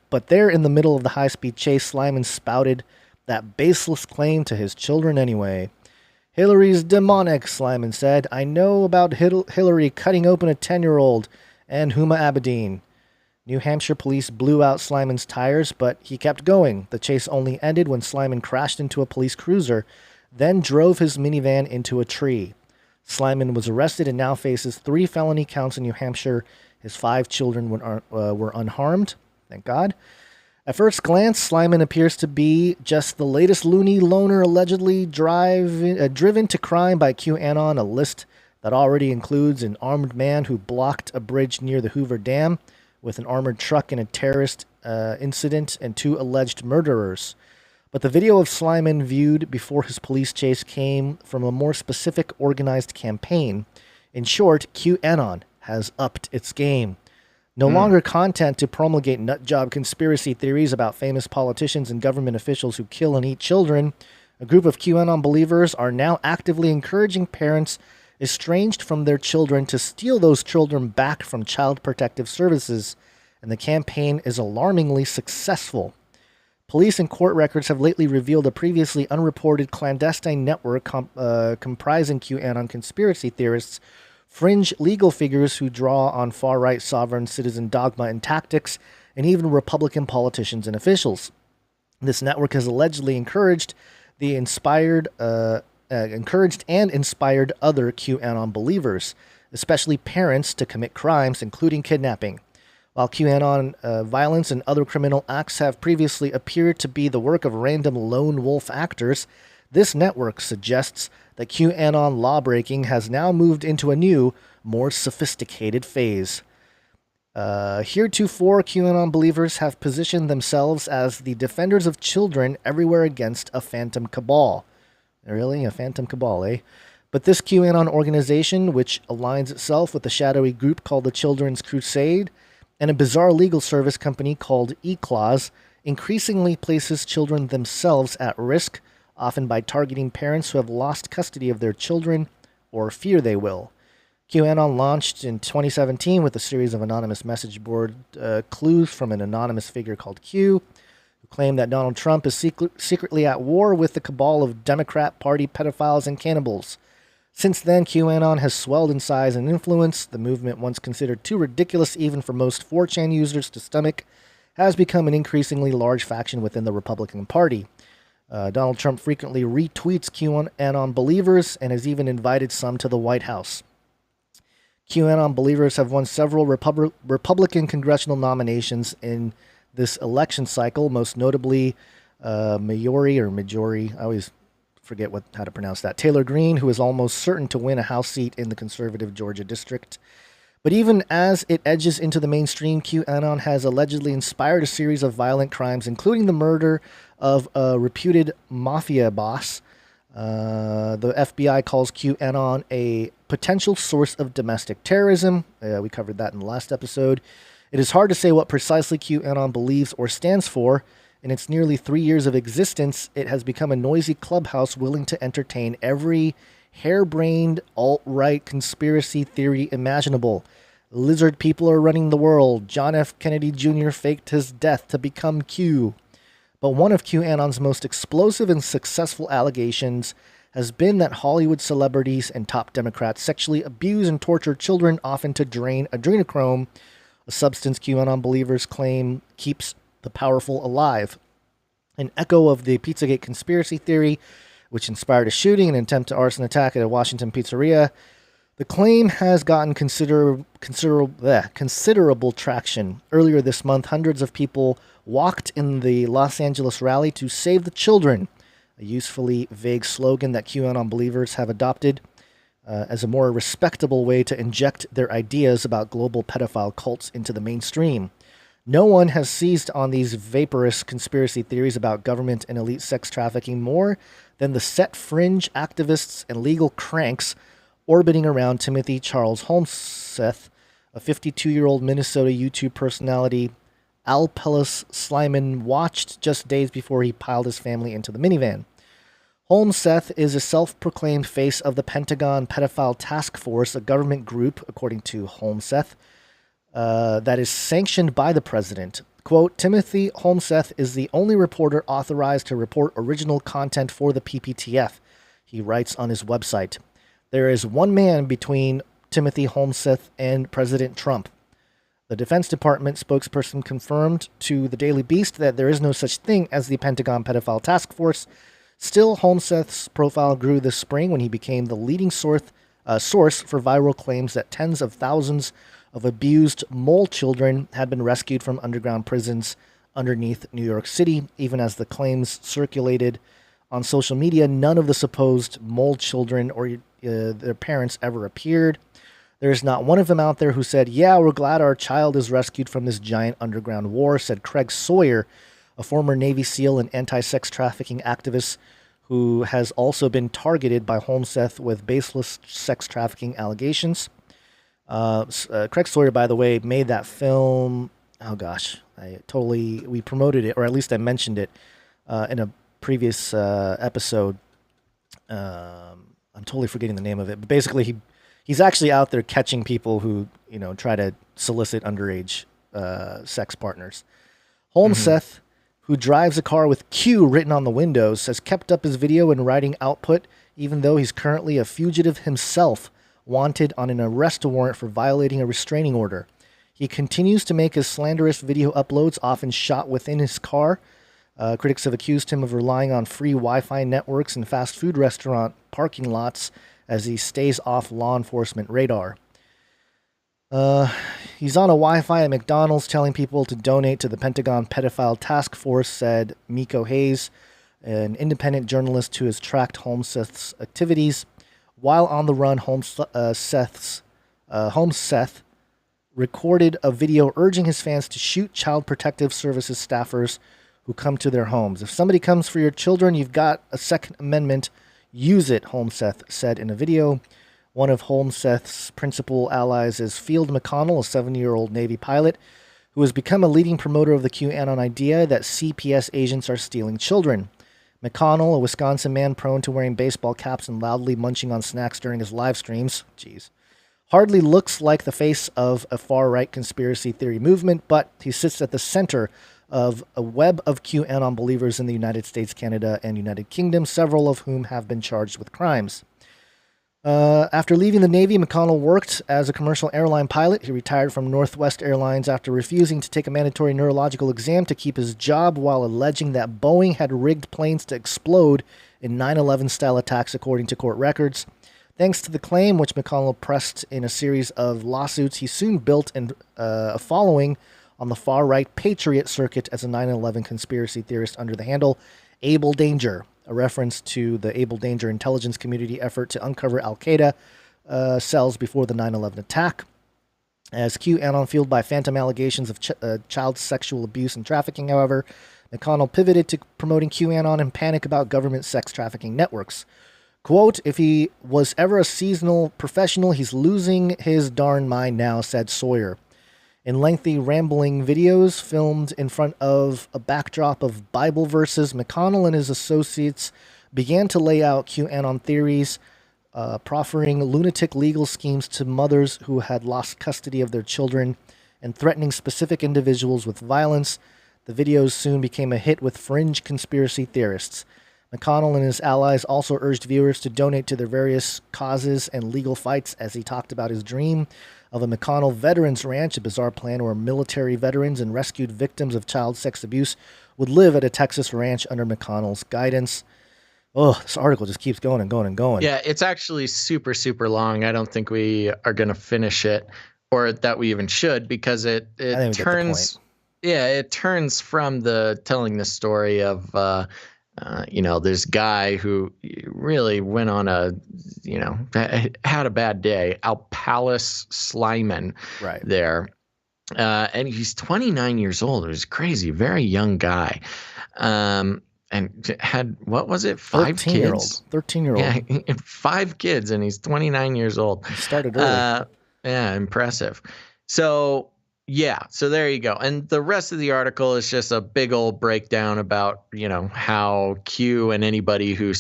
but there in the middle of the high-speed chase, Slyman spouted that baseless claim to his children anyway. Hillary's demonic, Slyman said. I know about Hillary cutting open a 10-year-old and Huma Abedin. New Hampshire police blew out Slyman's tires, but he kept going. The chase only ended when Slyman crashed into a police cruiser, then drove his minivan into a tree. Slyman was arrested and now faces 3 felony counts in New Hampshire. His 5 children were unharmed. Thank God. At first glance, Slyman appears to be just the latest loony loner allegedly driven to crime by QAnon, a list that already includes an armed man who blocked a bridge near the Hoover Dam with an armored truck in a terrorist incident and 2 alleged murderers. But the video of Slyman viewed before his police chase came from a more specific organized campaign. In short, QAnon has upped its game. No longer content to promulgate nutjob conspiracy theories about famous politicians and government officials who kill and eat children, a group of QAnon believers are now actively encouraging parents estranged from their children to steal those children back from Child Protective Services, and the campaign is alarmingly successful. Police and court records have lately revealed a previously unreported clandestine network comprising QAnon conspiracy theorists, fringe legal figures who draw on far-right sovereign citizen dogma and tactics, and even Republican politicians and officials. This network has allegedly encouraged and inspired other QAnon believers, especially parents, to commit crimes, including kidnapping. While QAnon violence and other criminal acts have previously appeared to be the work of random lone wolf actors, this network suggests that QAnon lawbreaking has now moved into a new, more sophisticated phase. Heretofore, QAnon believers have positioned themselves as the defenders of children everywhere against a phantom cabal. Really? A phantom cabal, eh? But this QAnon organization, which aligns itself with a shadowy group called the Children's Crusade and a bizarre legal service company called E-Clause, increasingly places children themselves at risk, often by targeting parents who have lost custody of their children or fear they will. QAnon launched in 2017 with a series of anonymous message board clues from an anonymous figure called Q, who claimed that Donald Trump is secretly at war with the cabal of Democrat Party pedophiles and cannibals. Since then, QAnon has swelled in size and influence. The movement, once considered too ridiculous even for most 4chan users to stomach, has become an increasingly large faction within the Republican Party. Donald Trump frequently retweets QAnon believers and has even invited some to the White House. QAnon believers have won several Republican congressional nominations in this election cycle, most notably Majori, I always forget how to pronounce that, Taylor Greene, who is almost certain to win a House seat in the conservative Georgia district. But even as it edges into the mainstream, QAnon has allegedly inspired a series of violent crimes, including the murder of a reputed mafia boss. The FBI calls QAnon a potential source of domestic terrorism. We covered that in the last episode. It is hard to say what precisely QAnon believes or stands for. In its nearly 3 years of existence, it has become a noisy clubhouse willing to entertain every harebrained alt-right conspiracy theory imaginable. Lizard people are running the world. John F. Kennedy Jr. faked his death to become Q. But one of QAnon's most explosive and successful allegations has been that Hollywood celebrities and top Democrats sexually abuse and torture children, often to drain adrenochrome, a substance QAnon believers claim keeps the powerful alive. An echo of the Pizzagate conspiracy theory, which inspired a shooting and attempt to arson attack at a Washington pizzeria, the claim has gotten considerable traction. Earlier this month, hundreds of people walked in the Los Angeles rally to save the children, a usefully vague slogan that QAnon believers have adopted as a more respectable way to inject their ideas about global pedophile cults into the mainstream. No one has seized on these vaporous conspiracy theories about government and elite sex trafficking more than the set fringe activists and legal cranks orbiting around Timothy Charles Holmseth, a 52-year-old Minnesota YouTube personality Alpelis Slyman watched just days before he piled his family into the minivan. Holmseth is a self-proclaimed face of the Pentagon Pedophile Task Force, a government group, according to Holmseth, that is sanctioned by the president. Quote, Timothy Holmseth is the only reporter authorized to report original content for the PPTF, he writes on his website. There is one man between Timothy Holmseth and President Trump. The Defense Department spokesperson confirmed to the Daily Beast that there is no such thing as the Pentagon Pedophile Task Force. Still, Holmseth's profile grew this spring when he became the leading source for viral claims that tens of thousands of abused mole children had been rescued from underground prisons underneath New York City. Even as the claims circulated on social media, none of the supposed mole children or their parents ever appeared. There's not one of them out there who said, yeah, we're glad our child is rescued from this giant underground war, said Craig Sawyer, a former Navy SEAL and anti-sex trafficking activist who has also been targeted by Holmseth with baseless sex trafficking allegations. Craig Sawyer, by the way, made that film. Oh gosh, we promoted it, or at least I mentioned it in a previous episode. I'm totally forgetting the name of it, but basically he's actually out there catching people who, try to solicit underage sex partners. Holmseth, who drives a car with Q written on the windows, has kept up his video and writing output, even though he's currently a fugitive himself, wanted on an arrest warrant for violating a restraining order. He continues to make his slanderous video uploads, often shot within his car. Critics have accused him of relying on free Wi-Fi networks and fast food restaurant parking lots as he stays off law enforcement radar. He's on a Wi-Fi at McDonald's telling people to donate to the Pentagon Pedophile Task Force, said Miko Hayes, an independent journalist who has tracked Holmseth's activities. While on the run, Holmseth recorded a video urging his fans to shoot Child Protective Services staffers who come to their homes. If somebody comes for your children, you've got a Second Amendment. Use it, Holmseth said in a video. One of Holmseth's principal allies is Field McConnell, a 7-year-old Navy pilot, who has become a leading promoter of the QAnon idea that CPS agents are stealing children. McConnell, a Wisconsin man prone to wearing baseball caps and loudly munching on snacks during his live streams, hardly looks like the face of a far-right conspiracy theory movement, but he sits at the center of a web of QAnon believers in the United States, Canada, and United Kingdom, several of whom have been charged with crimes. After leaving the Navy, McConnell worked as a commercial airline pilot. He retired from Northwest Airlines after refusing to take a mandatory neurological exam to keep his job while alleging that Boeing had rigged planes to explode in 9/11-style attacks, according to court records. Thanks to the claim, which McConnell pressed in a series of lawsuits, he soon built a following on the far-right Patriot circuit as a 9/11 conspiracy theorist under the handle Able Danger, a reference to the Able Danger intelligence community effort to uncover Al-Qaeda cells before the 9/11 attack. As QAnon fueled by phantom allegations of child sexual abuse and trafficking, however, McConnell pivoted to promoting QAnon and panic about government sex trafficking networks. Quote, "If he was ever a seasonal professional, he's losing his darn mind now," said Sawyer. In lengthy, rambling videos filmed in front of a backdrop of Bible verses, McConnell and his associates began to lay out QAnon theories, proffering lunatic legal schemes to mothers who had lost custody of their children and threatening specific individuals with violence. The videos soon became a hit with fringe conspiracy theorists. McConnell and his allies also urged viewers to donate to their various causes and legal fights as he talked about his dream of a McConnell Veterans Ranch, a bizarre plan where military veterans and rescued victims of child sex abuse would live at a Texas ranch under McConnell's guidance. Oh, this article just keeps going and going and going. Yeah, it's actually super, super long. I don't think we are going to finish it, or that we even should, because it turns, it turns from the telling the story of, this guy who really went on had a bad day, Alpalis Slyman, right there. And he's 29 years old. It was crazy, very young guy. And had, what was it, 5 kids? 13-year-old. Yeah, 5 kids, and he's 29 years old. He started early. Yeah, impressive. So there you go. And the rest of the article is just a big old breakdown about, how Q and anybody who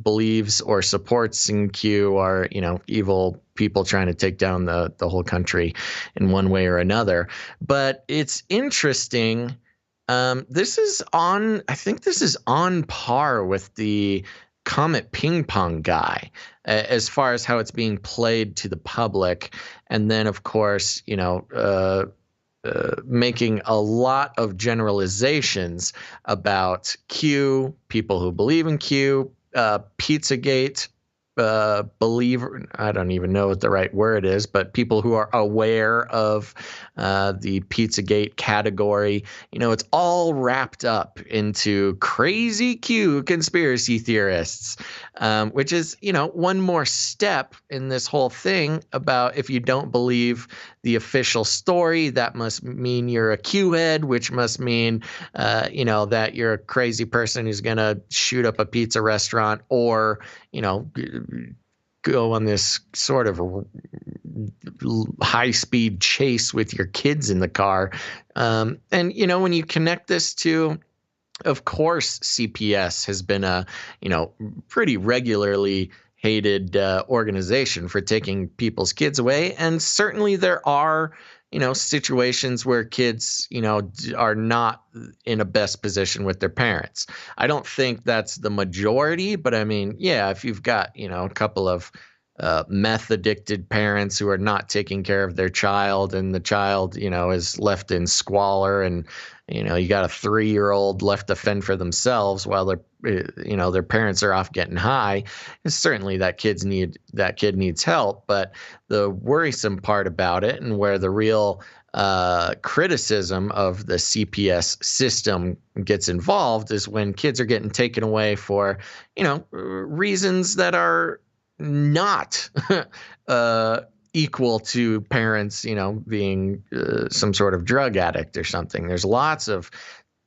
believes or supports in Q are, evil people trying to take down the whole country in one way or another. But it's interesting. I think this is on par with the Comet Ping Pong guy as far as how it's being played to the public. And then, of course, making a lot of generalizations about Q, people who believe in Q, Pizzagate, believer, I don't even know what the right word is, but people who are aware of the Pizzagate category. It's all wrapped up into crazy Q conspiracy theorists, which is, one more step in this whole thing about if you don't believe the official story, that must mean you're a Q head, which must mean, that you're a crazy person who's going to shoot up a pizza restaurant or, go on this sort of high-speed chase with your kids in the car. And, when you connect this to, of course, CPS has been a, pretty regularly hated organization for taking people's kids away. And certainly there are, situations where kids, are not in a best position with their parents. I don't think that's the majority, but I mean, yeah, if you've got, a couple of meth addicted parents who are not taking care of their child and the child, is left in squalor and, you got a 3-year-old left to fend for themselves while their parents are off getting high. And certainly that kid needs help. But the worrisome part about it, and where the real criticism of the CPS system gets involved, is when kids are getting taken away for, reasons that are not equal to parents, being some sort of drug addict or something. There's lots of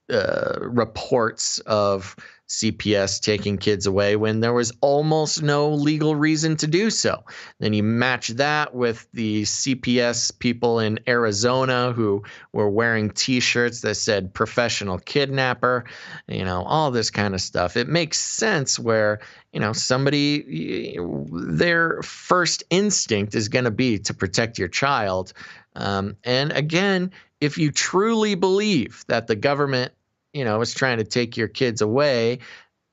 reports of CPS taking kids away when there was almost no legal reason to do so. Then you match that with the CPS people in Arizona who were wearing T-shirts that said professional kidnapper, all this kind of stuff. It makes sense where, somebody, their first instinct is going to be to protect your child. And again, if you truly believe that the government is trying to take your kids away,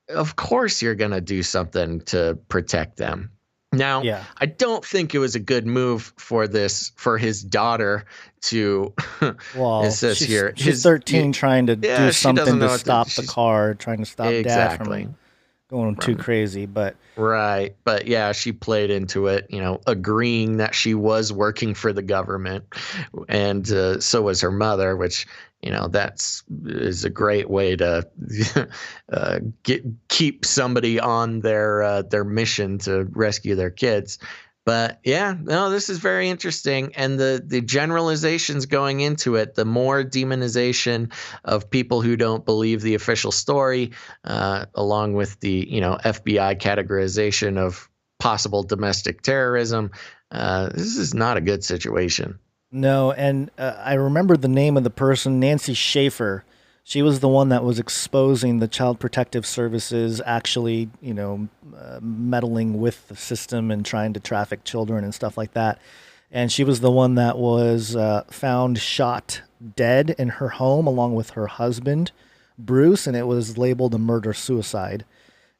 of course you're going to do something to protect them. Now, I don't think it was a good move for his daughter to. Well, it says she's 13, trying to do something to stop the car, trying to stop Dad from going too crazy. But right, but yeah, she played into it, agreeing that she was working for the government, and so was her mother, which. Is a great way to keep somebody on their mission to rescue their kids. But this is very interesting. And the generalizations going into it, the more demonization of people who don't believe the official story, along with the, FBI categorization of possible domestic terrorism, this is not a good situation. No, and I remember the name of the person, Nancy Schaefer. She was the one that was exposing the Child Protective Services actually, meddling with the system and trying to traffic children and stuff like that. And she was the one that was found shot dead in her home along with her husband, Bruce, and it was labeled a murder-suicide.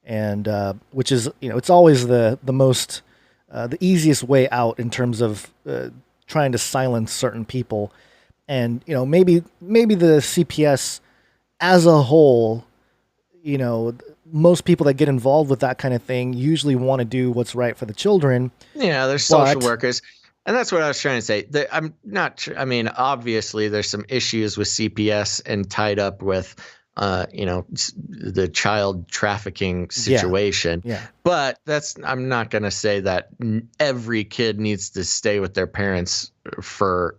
And which is, it's always the most, the easiest way out in terms of trying to silence certain people. And, maybe the CPS as a whole, most people that get involved with that kind of thing usually want to do what's right for the children. Yeah, they're social workers. And that's what I was trying to say. Obviously there's some issues with CPS and tied up with, the child trafficking situation. Yeah. But I'm not going to say that every kid needs to stay with their parents for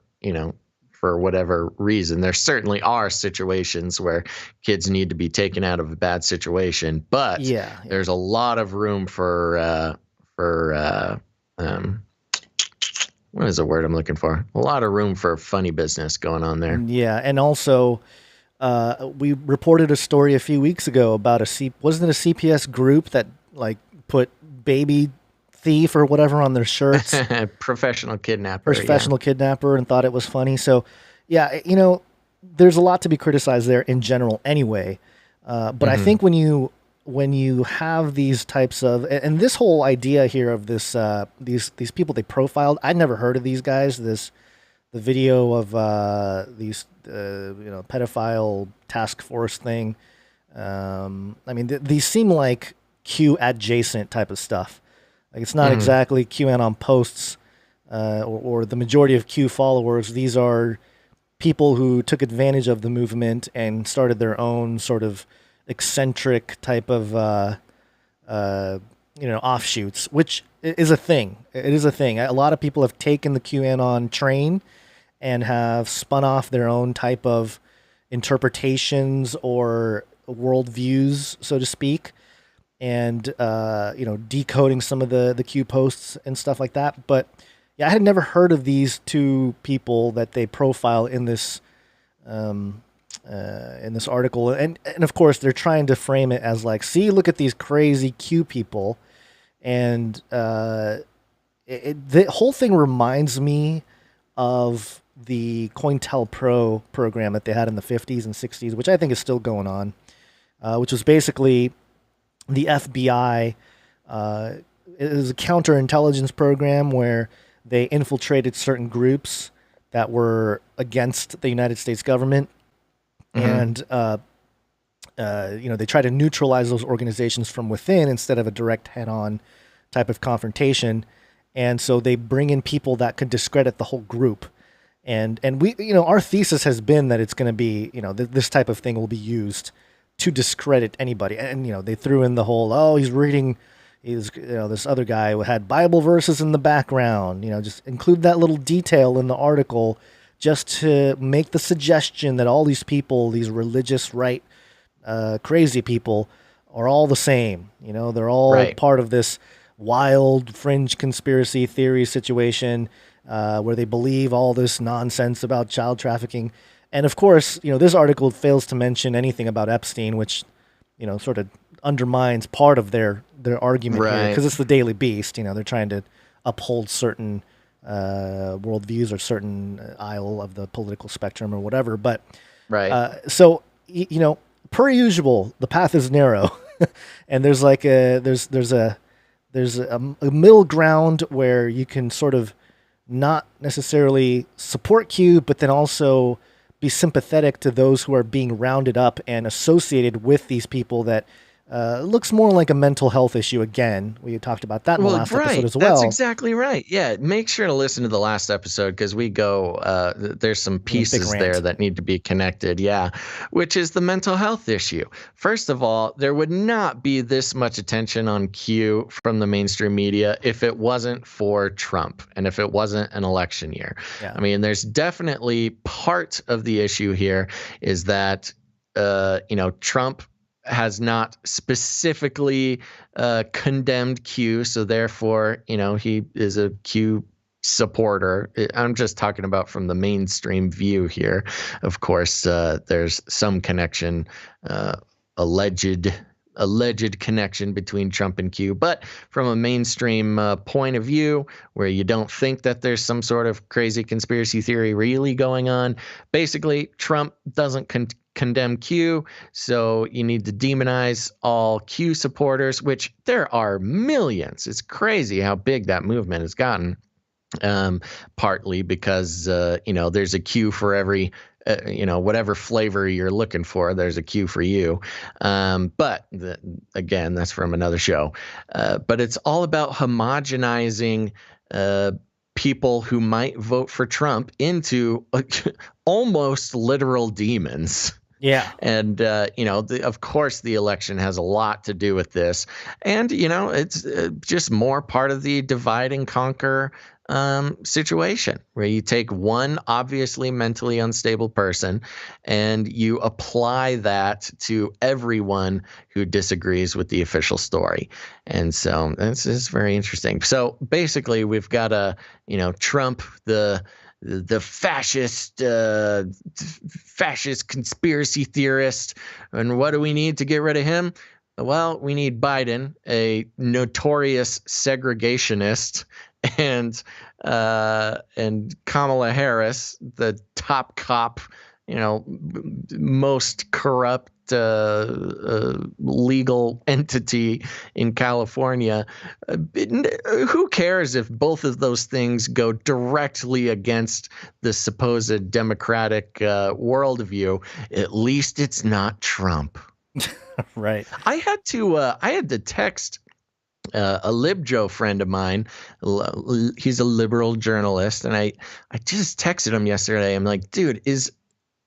whatever reason. There certainly are situations where kids need to be taken out of a bad situation, but there's a lot of room for what is the word I'm looking for? A lot of room for funny business going on there. Yeah. And also, we reported a story a few weeks ago about wasn't it a CPS group that put baby thief or whatever on their shirts? Professional kidnapper. Kidnapper, and thought it was funny. So, there's a lot to be criticized there in general anyway. But I think when you have these types of, and this whole idea here of this, these people they profiled, I'd never heard of these guys. The video of these, pedophile task force thing. These seem like Q adjacent type of stuff. Like it's not exactly QAnon posts or the majority of Q followers. These are people who took advantage of the movement and started their own sort of eccentric type of offshoots, which is a thing. It is a thing. A lot of people have taken the QAnon train and have spun off their own type of interpretations or worldviews, so to speak, and decoding some of the Q posts and stuff like that. But I had never heard of these two people that they profile in this article, and of course they're trying to frame it as like, see, look at these crazy Q people, and the whole thing reminds me of the COINTELPRO program that they had in the 50s and 60s, which I think is still going on, which was basically the FBI. It was a counterintelligence program where they infiltrated certain groups that were against the United States government. And, they try to neutralize those organizations from within instead of a direct head-on type of confrontation. And so they bring in people that could discredit the whole group. And we, our thesis has been that it's going to be, this type of thing will be used to discredit anybody. And, they threw in the whole, this other guy who had Bible verses in the background, just include that little detail in the article just to make the suggestion that all these people, these religious right, crazy people, are all the same. You know, they're all part of this wild fringe conspiracy theory situation where they believe all this nonsense about child trafficking. And of course, you know, this article fails to mention anything about Epstein, which, you know, sort of undermines part of their argument here, because it's the Daily Beast. You know, they're trying to uphold certain worldviews or certain aisle of the political spectrum or whatever. But so, you know, per usual, the path is narrow, and there's like there's a middle ground where you can sort of not necessarily support Q, but then also be sympathetic to those who are being rounded up and associated with these people that looks more like a mental health issue. Again, we talked about that in the last episode as well. That's exactly right. Yeah, make sure to listen to the last episode because we go, there's some pieces there that need to be connected. Yeah, which is the mental health issue. First of all, there would not be this much attention on Q from the mainstream media if it wasn't for Trump and if it wasn't an election year. Yeah. I mean, there's definitely part of the issue here is that, you know, Trump has not specifically condemned Q, so therefore, you know, he is a Q supporter. I'm just talking about from the mainstream view here. Of course, there's some connection, alleged connection between Trump and Q, but from a mainstream point of view where you don't think that there's some sort of crazy conspiracy theory really going on, basically Trump doesn't condemn Q, so you need to demonize all Q supporters, which there are millions. It's crazy how big that movement has gotten, partly because, you know, there's a Q for every you know, whatever flavor you're looking for, there's a Q for you. But again, that's from another show. But it's all about homogenizing people who might vote for Trump into almost literal demons. Yeah. And, you know, of course, the election has a lot to do with this. And, you know, it's just more part of the divide and conquer situation where you take one obviously mentally unstable person and you apply that to everyone who disagrees with the official story. And so this is very interesting. So basically we've got you know, Trump, the fascist conspiracy theorist. And what do we need to get rid of him? Well, we need Biden, a notorious segregationist, and Kamala Harris, the top cop, you know, most corrupt legal entity in California. Who cares if both of those things go directly against the supposed democratic worldview? At least it's not Trump. Right. I had to text a LibJoe friend of mine. He's a liberal journalist, and I just texted him yesterday. I'm like, dude,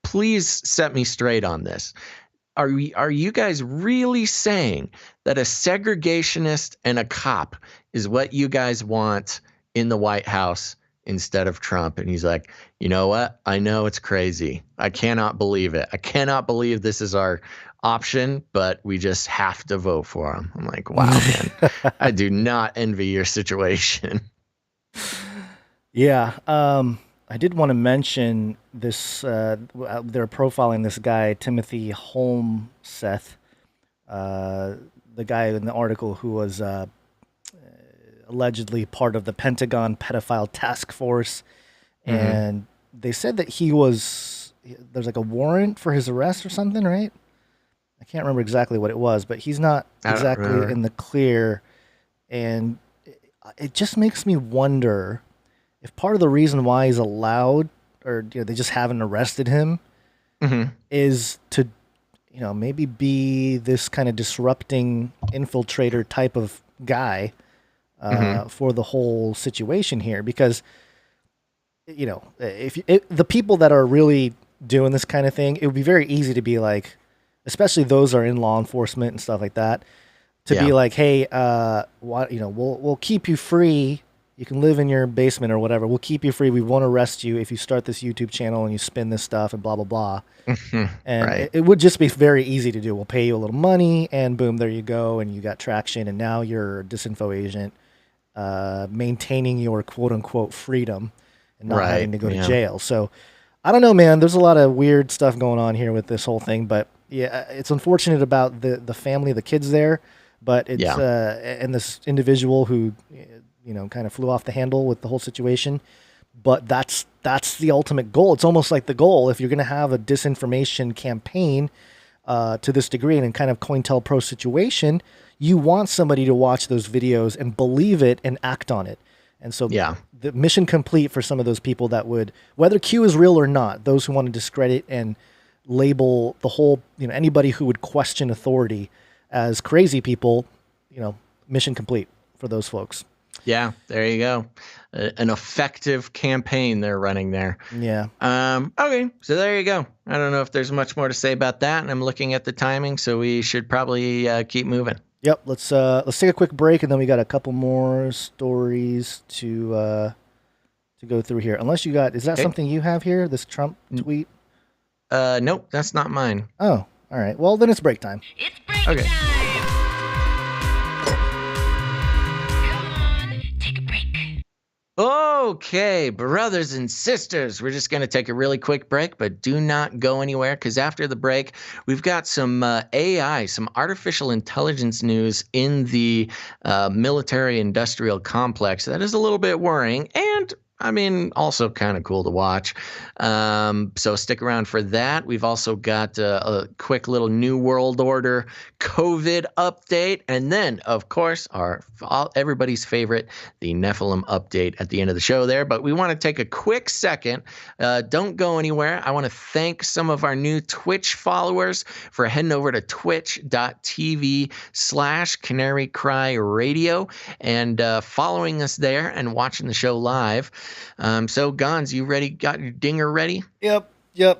please set me straight on this. Are you guys really saying that a segregationist and a cop is what you guys want in the White House instead of Trump? And he's like, you know what? I know it's crazy. I cannot believe it. I cannot believe this is our option, but we just have to vote for him. I'm like, wow, man, I do not envy your situation. Yeah. I did want to mention this. They're profiling this guy, Timothy Holmseth, the guy in the article who was allegedly part of the Pentagon pedophile task force. Mm-hmm. And they said that there's like a warrant for his arrest or something, right? I can't remember exactly what it was, but he's not exactly in the clear. And it just makes me wonder if part of the reason why he's allowed, or you know, they just haven't arrested him, mm-hmm. is to, you know, maybe be this kind of disrupting infiltrator type of guy mm-hmm. for the whole situation here. Because, you know, if the people that are really doing this kind of thing, it would be very easy to be like, especially those are in law enforcement and stuff like that, to be like, hey, what, you know, we'll keep you free You can live in your basement or whatever. We'll keep you free. We won't arrest you if you start this YouTube channel and you spin this stuff and blah, blah, blah. And Right. it would just be very easy to do. We'll pay you a little money and boom, there you go. And you got traction. And now you're a disinfo agent, maintaining your quote unquote freedom and not having to go to jail. So I don't know, man. There's a lot of weird stuff going on here with this whole thing. But yeah, it's unfortunate about the family, the kids there. But it's and this individual who, kind of flew off the handle with the whole situation. But that's the ultimate goal. It's almost like the goal. If you're going to have a disinformation campaign to this degree and in kind of COINTELPRO situation, you want somebody to watch those videos and believe it and act on it. And so the mission complete for some of those people that would, whether Q is real or not, those who want to discredit and label the whole, anybody who would question authority as crazy people, mission complete for those folks. Yeah, there you go. An effective campaign they're running there. Yeah. Okay, so there you go. I don't know if there's much more to say about that, and I'm looking at the timing, so we should probably keep moving. Yep. Let's take a quick break, and then we got a couple more stories to go through here. Unless you got, is that something you have here? This Trump tweet? Nope, that's not mine. Oh, all right. Well, then it's break time. It's break time. Okay, brothers and sisters, we're just going to take a really quick break, but do not go anywhere because after the break, we've got some AI, some artificial intelligence news in the military-industrial complex. That is a little bit worrying and also kind of cool to watch. So stick around for that. We've also got a quick little New World Order COVID update. And then, of course, everybody's favorite, the Nephilim update at the end of the show there. But we want to take a quick second. Don't go anywhere. I want to thank some of our new Twitch followers for heading over to twitch.tv/Canary Cry Radio and following us there and watching the show live. So Gons, you ready? Got your dinger ready? Yep.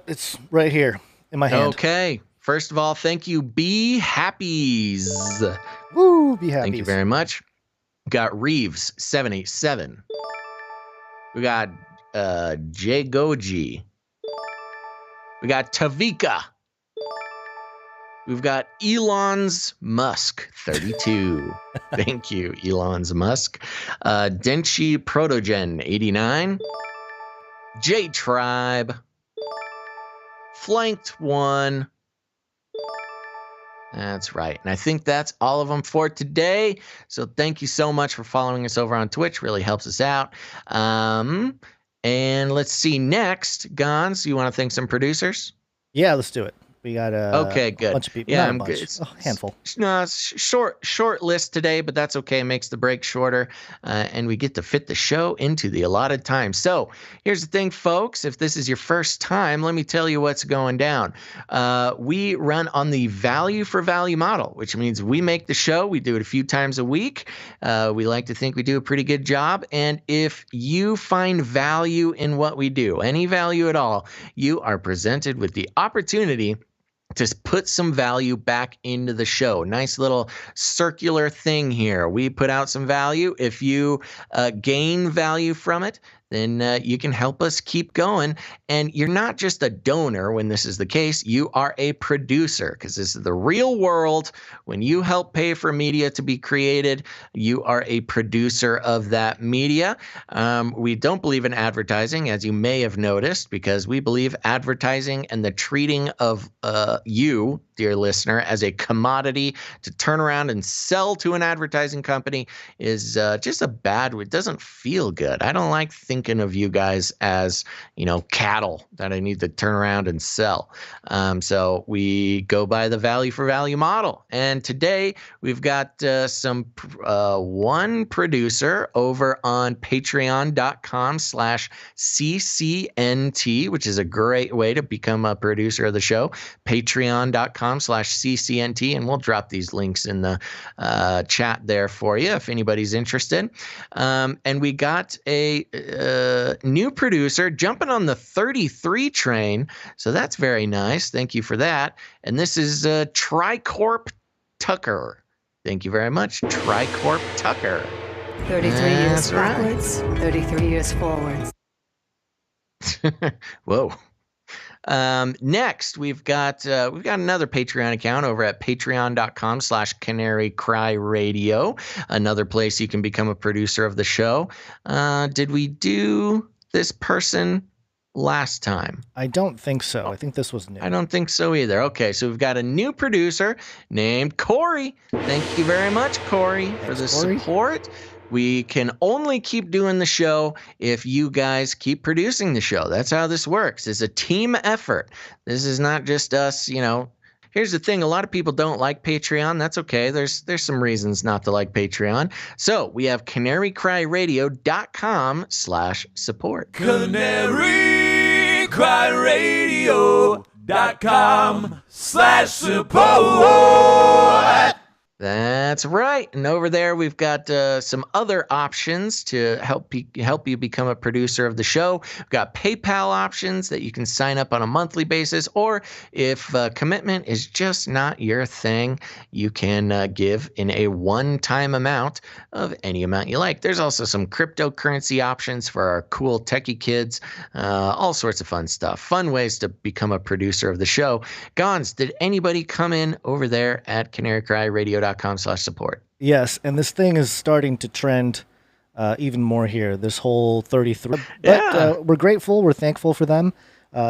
It's right here in my hand. Okay. First of all, thank you, Be Happies. Woo, Be Happies. Thank you very much. We got Reeves 787. We got J Goji. We got Tavika. We've got Elon's Musk 32. Thank you, Elon's Musk. Denchi Protogen 89. J Tribe. Flanked 1. That's right. And I think that's all of them for today. So thank you so much for following us over on Twitch. Really helps us out. And let's see next. Gons, you want to thank some producers? Yeah, let's do it. We got a bunch of people. Yeah, Not a bunch. A handful. No, short list today, but that's okay. It makes the break shorter, and we get to fit the show into the allotted time. So here's the thing, folks. If this is your first time, let me tell you what's going down. We run on the value for value model, which means we make the show. We do it a few times a week. We like to think we do a pretty good job. And if you find value in what we do, any value at all, you are presented with the opportunity to put some value back into the show. Nice little circular thing here. We put out some value. If you gain value from it, then you can help us keep going. And you're not just a donor when this is the case. You are a producer, because this is the real world. When you help pay for media to be created, you are a producer of that media. We don't believe in advertising, as you may have noticed, because we believe advertising and the treating of you, dear listener, as a commodity to turn around and sell to an advertising company is just a bad, it doesn't feel good. I don't like thinking of you guys as, cattle that I need to turn around and sell. So we go by the value for value model. And today we've got one producer over on patreon.com/CCNT, which is a great way to become a producer of the show. Patreon.com/CCNT. And we'll drop these links in the chat there for you if anybody's interested. And we got a new producer jumping on the 33 train. So that's very nice. Thank you for that. And this is Tricorp Tucker. Thank you very much, Tricorp Tucker. 33 years That's right. backwards, 33 years forwards. Whoa. Next, we've got another Patreon account over at patreon.com/Canary Cry Radio, another place you can become a producer of the show. Did we do this person last time? I don't think so. I think this was new. I don't think so either. Okay, so we've got a new producer named Corey. Thank you very much, Corey, for the support. We can only keep doing the show if you guys keep producing the show. That's how this works. It's a team effort. This is not just us, you know. Here's the thing. A lot of people don't like Patreon. That's okay. There's some reasons not to like Patreon. So we have canarycryradio.com/support. canarycryradio.com/support. That's right. And over there, we've got some other options to help you become a producer of the show. We've got PayPal options that you can sign up on a monthly basis, or if commitment is just not your thing, you can give in a one-time amount of any amount you like. There's also some cryptocurrency options for our cool techie kids, all sorts of fun stuff, fun ways to become a producer of the show. Gons, did anybody come in over there at canarycryradio.com/support? Yes, and this thing is starting to trend even more here, this whole 33. Yeah. But we're grateful, we're thankful for them.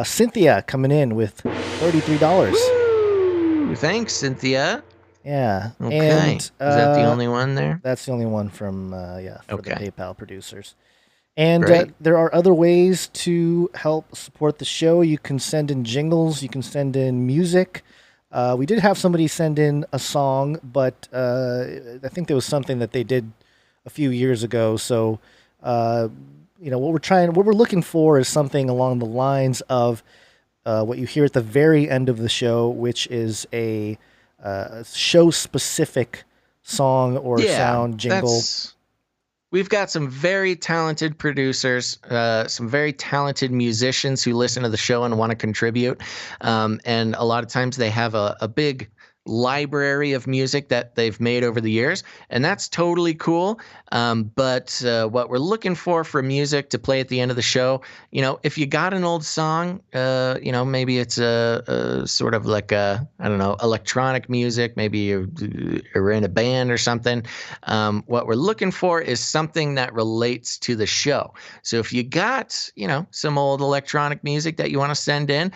Cynthia coming in with $33. Woo! Thanks, Cynthia. Yeah. Okay. And, Is that the only one there? That's the only one from, for Okay. the PayPal producers. And Great. there are other ways to help support the show. You can send in jingles. You can send in music. We did have somebody send in a song, but I think there was something that they did a few years ago. So, what we're looking for is something along the lines of what you hear at the very end of the show, which is a show-specific song or sound jingle. We've got some very talented producers, some very talented musicians who listen to the show and want to contribute. And a lot of times they have a big library of music that they've made over the years, and that's totally cool. But what we're looking for music to play at the end of the show, if you got an old song, maybe it's a sort of like electronic music, maybe you're in a band or something. What we're looking for is something that relates to the show. So if you got, some old electronic music that you want to send in,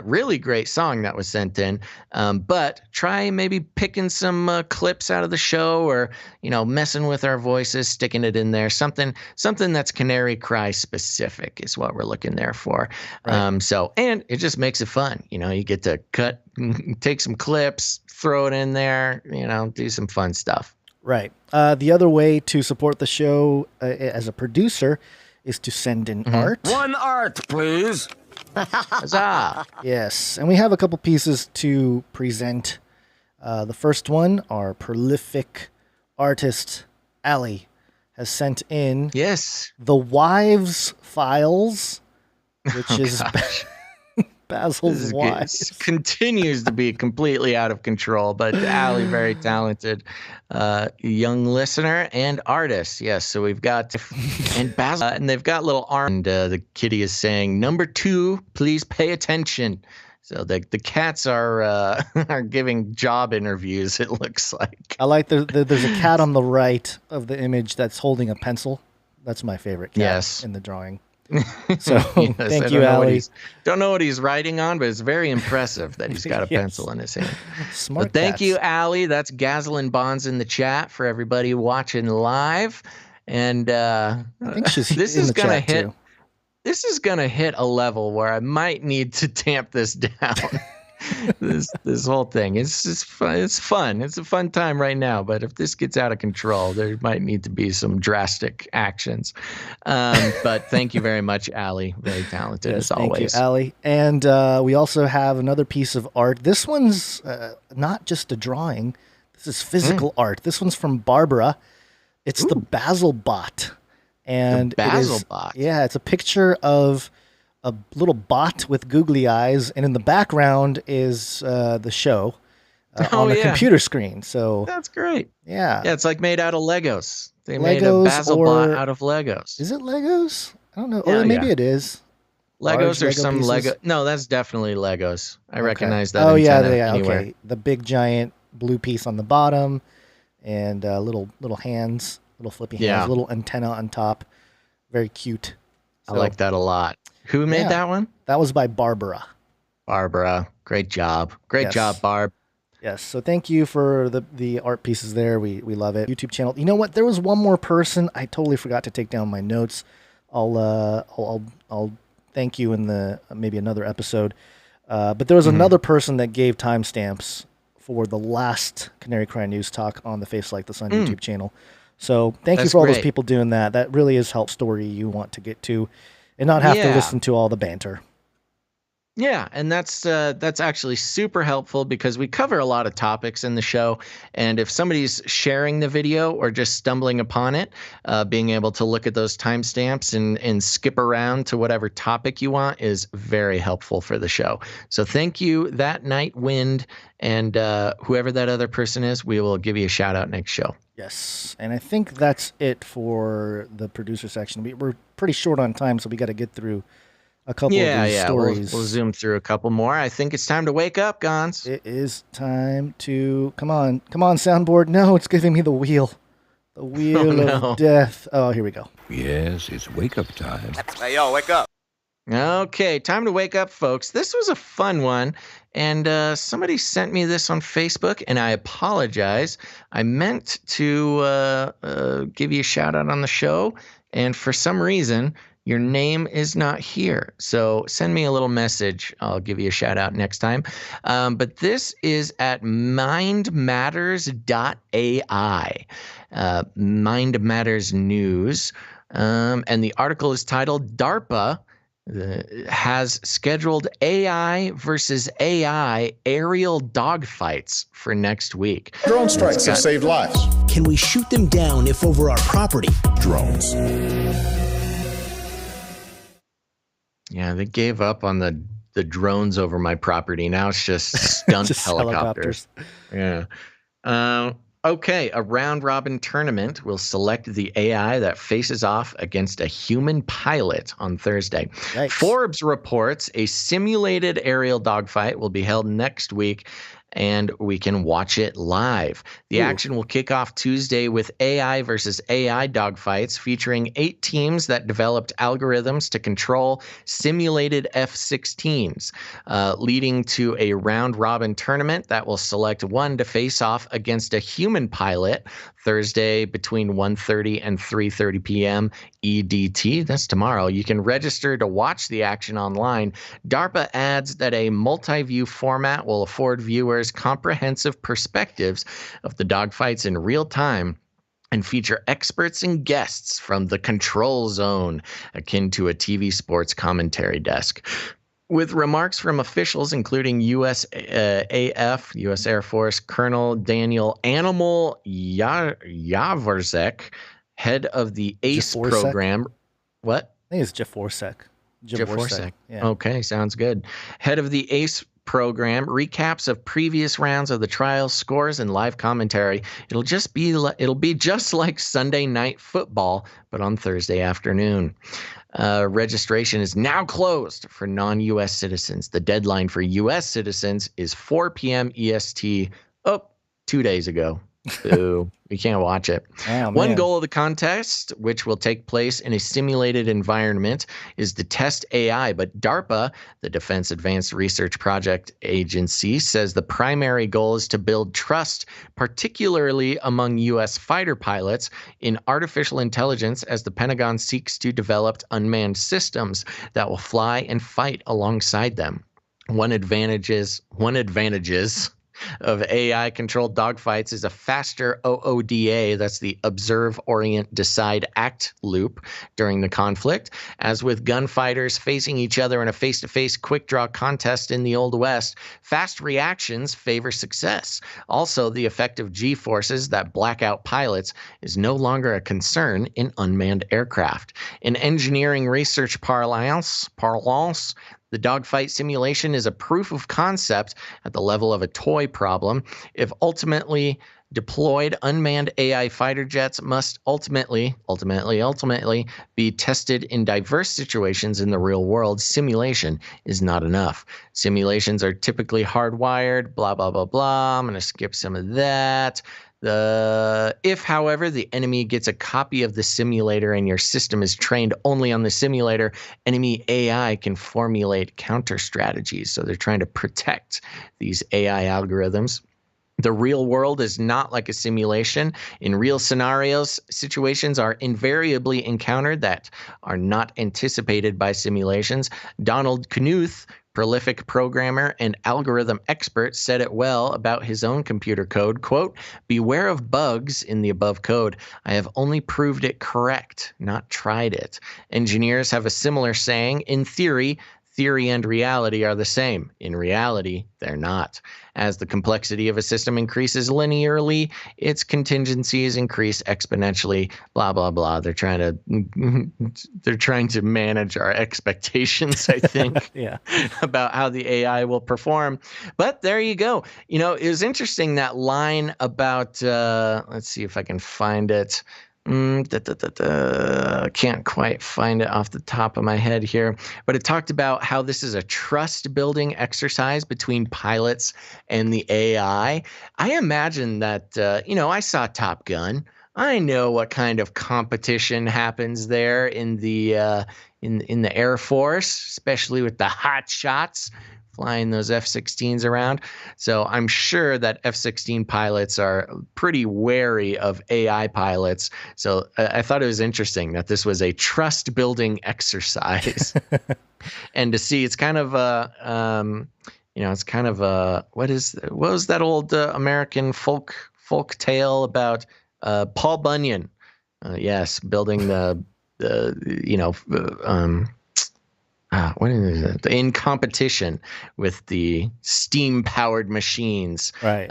really great song that was sent in, but try maybe picking some clips out of the show, or messing with our voices, sticking it in there. Something that's Canary Cry specific is what we're looking there for. Right. And it just makes it fun. You get to take some clips, throw it in there, do some fun stuff. Right. The other way to support the show as a producer is to send in art. One art, please. Huzzah. Yes, and we have a couple pieces to present. The first one, our prolific artist, Allie, has sent in The Wives Files, which is Basil's wives. It continues to be completely out of control, but Allie, very talented young listener and artist. Yes, so we've got and Basil, and they've got little arm. And the kitty is saying, "Number 2, please pay attention." So the cats are giving job interviews. It looks like. I like there's a cat on the right of the image that's holding a pencil. That's my favorite cat in the drawing. So thank you, Allie. Don't know what he's writing on, but it's very impressive that he's got a pencil in his hand. Smart. But thank you, Allie. That's Gazlyn Bonds in the chat for everybody watching live. And I think she's this in is the gonna chat hit. too. This is gonna hit a level where I might need to tamp this down. This whole thing. It's fun. It's fun. It's a fun time right now. But if this gets out of control, there might need to be some drastic actions. But thank you very much, Allie. Very talented as always. Thank you, Allie. And we also have another piece of art. This one's not just a drawing. This is physical art. This one's from Barbara. It's the Basil bot. And the Basil bot. Yeah, it's a picture of a little bot with googly eyes, and in the background is the show. on the computer screen. So that's great. Yeah. Yeah, it's like made out of Legos. They Legos made a BasilBot out of Legos. Is it Legos? I don't know. Yeah, Or maybe it is. Legos or Lego some pieces? Lego. No, that's definitely Legos. I recognize that. Oh antenna yeah, anywhere. okay. The big giant blue piece on the bottom, and little hands, little flippy hands, little antenna on top. Very cute. I like that a lot. Who made that one? That was by Barbara. Barbara, great job. Great job, Barb. Yes. So thank you for the art pieces there. We love it. YouTube channel. You know what? There was one more person. I totally forgot to take down my notes. I'll thank you in the maybe another episode. But there was another person that gave timestamps for the last Canary Cry News Talk on the Face Like the Sun YouTube channel. So thank you for all those people doing that. That really is help story you want to get to and not have to listen to all the banter. Yeah, and that's actually super helpful because we cover a lot of topics in the show, and if somebody's sharing the video or just stumbling upon it, being able to look at those timestamps and skip around to whatever topic you want is very helpful for the show. So thank you, That Night Wind, and whoever that other person is, we will give you a shout out next show. Yes, and I think that's it for the producer section. We're pretty short on time, so we got to get through a couple of these stories. We'll zoom through a couple more. I think it's time to wake up, Gons. It is time to come on, soundboard. No, it's giving me the wheel. The wheel of death. Oh, here we go. Yes, it's wake up time. Hey, yo, wake up. Okay, time to wake up, folks. This was a fun one, and somebody sent me this on Facebook, and I apologize. I meant to give you a shout out on the show, and for some reason, your name is not here. So send me a little message. I'll give you a shout out next time. But this is at mindmatters.ai, Mind Matters News. And the article is titled DARPA has scheduled AI versus AI aerial dogfights for next week. Drone strikes have saved lives. Can we shoot them down if over our property? Drones. Yeah, they gave up on the drones over my property. Now it's just stunt helicopters. Yeah. Okay, a round-robin tournament will select the AI that faces off against a human pilot on Thursday. Yikes. Forbes reports a simulated aerial dogfight will be held next week, and we can watch it live. The action will kick off Tuesday with AI versus AI dogfights featuring 8 teams that developed algorithms to control simulated F-16s, leading to a round-robin tournament that will select one to face off against a human pilot Thursday between 1:30 and 3:30 p.m. EDT. That's tomorrow. You can register to watch the action online. DARPA adds that a multi-view format will afford viewers comprehensive perspectives of the dogfights in real time and feature experts and guests from the control zone, akin to a TV sports commentary desk. With remarks from officials, including USAF, U.S. Air Force, Colonel Daniel Animal Yavarzek, head of the ACE program. What? I think it's Jaforsek. Jaforsek. Yeah. Okay, sounds good. Head of the ACE program, recaps of previous rounds of the trial, scores, and live commentary. It'll be just like Sunday Night Football, but on Thursday afternoon. Registration is now closed for non-U.S. citizens. The deadline for U.S. citizens is 4 p.m. EST. 2 days ago. Boo. You can't watch it. Oh, one goal of the contest, which will take place in a simulated environment, is to test AI. But DARPA, the Defense Advanced Research Project Agency, says the primary goal is to build trust, particularly among U.S. fighter pilots, in artificial intelligence as the Pentagon seeks to develop unmanned systems that will fly and fight alongside them. One advantages of AI-controlled dogfights is a faster OODA, that's the Observe, Orient, Decide, Act loop during the conflict. As with gunfighters facing each other in a face-to-face quick-draw contest in the Old West, fast reactions favor success. Also, the effect of G-forces that black out pilots is no longer a concern in unmanned aircraft. In engineering research parlance, The dogfight simulation is a proof of concept at the level of a toy problem. If ultimately deployed, unmanned AI fighter jets must ultimately be tested in diverse situations in the real world. Simulation is not enough. Simulations are typically hardwired, blah, blah, blah, blah. I'm going to skip some of that. If, however, the enemy gets a copy of the simulator and your system is trained only on the simulator, enemy AI can formulate counter strategies. So they're trying to protect these AI algorithms. The real world is not like a simulation. In real scenarios, situations are invariably encountered that are not anticipated by simulations. Donald Knuth, prolific programmer and algorithm expert, said it well about his own computer code, quote, "Beware of bugs in the above code. I have only proved it correct, not tried it." Engineers have a similar saying: in theory and reality are the same. In reality, they're not. As the complexity of a system increases linearly, its contingencies increase exponentially. Blah blah blah. They're trying to manage our expectations, I think, Yeah. about how the AI will perform. But there you go. You know, it was interesting, that line about. Let's see if I can find it. Can't quite find it off the top of my head here, but it talked about how this is a trust building exercise between pilots and the AI. I imagine that, I saw Top Gun. I know what kind of competition happens there in the in the Air Force, especially with the hot shots flying those F-16s around. So I'm sure that F-16 pilots are pretty wary of AI pilots. So I thought it was interesting that this was a trust-building exercise. And to see, it's kind of a, what was that old American folk tale about Paul Bunyan? Yes, building what is it? In competition with the steam-powered machines. Right.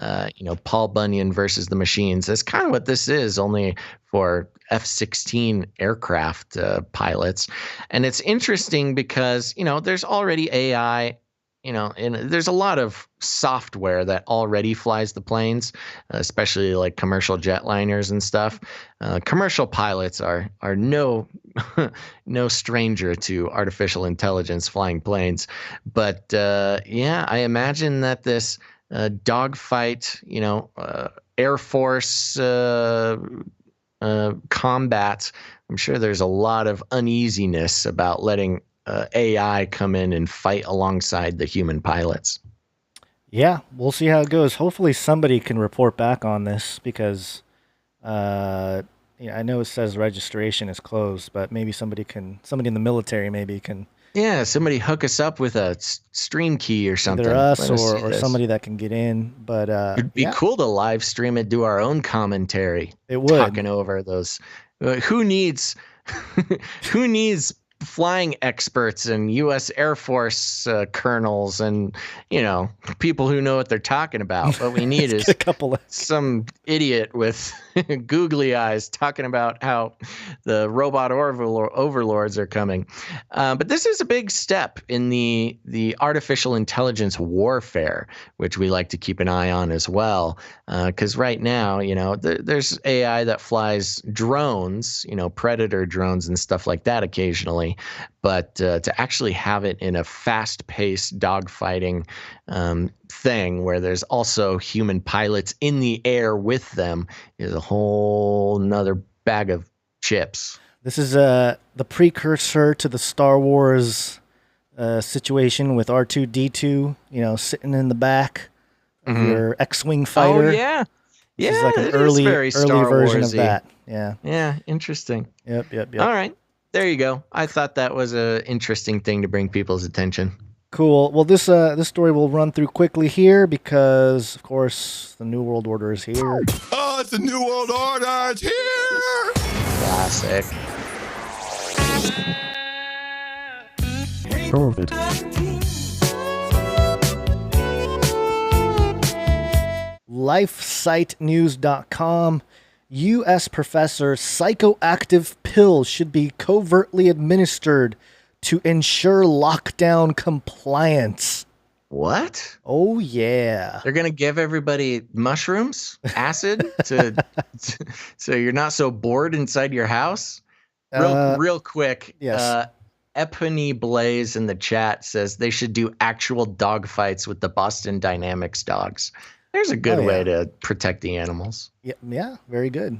Paul Bunyan versus the machines. That's kind of what this is, only for F-16 aircraft pilots. And it's interesting because, there's already AI, and there's a lot of software that already flies the planes, especially like commercial jetliners and stuff. Commercial pilots are no no stranger to artificial intelligence flying planes. But I imagine that this dogfight, Air Force combat, I'm sure there's a lot of uneasiness about letting AI come in and fight alongside the human pilots. Yeah, we'll see how it goes. Hopefully somebody can report back on this because I know it says registration is closed, but maybe somebody in the military maybe can. Yeah, somebody hook us up with a stream key or something. Either us or somebody that can get in. But it'd be cool to live stream it, do our own commentary. It would. Talking over those. Who needs flying experts and U.S. Air Force colonels and, people who know what they're talking about. What we need is some idiot with googly eyes talking about how the robot overlords are coming. But this is a big step in the artificial intelligence warfare, which we like to keep an eye on as well. Because right now, there's AI that flies drones, predator drones and stuff like that occasionally. But to actually have it in a fast-paced dogfighting thing where there's also human pilots in the air with them is a whole nother bag of chips. This is the precursor to the Star Wars situation with R2-D2, sitting in the back of your X-Wing fighter. Oh, yeah. This is like an early version of that. Yeah. Yeah, interesting. Yep. All right. There you go. I thought that was an interesting thing to bring people's attention. Cool. Well, this story will run through quickly here because, of course, the New World Order is here. Oh, it's the New World Order. It's here. Classic. COVID. LifeSiteNews.com. U.S. professor psychoactive pills should be covertly administered to ensure lockdown compliance. What? Oh, yeah. They're going to give everybody mushrooms, acid, so you're not so bored inside your house? Real quick. Yes. Epony Blaze in the chat says they should do actual dog fights with the Boston Dynamics dogs. There's a good way to protect the animals. Yeah, very good.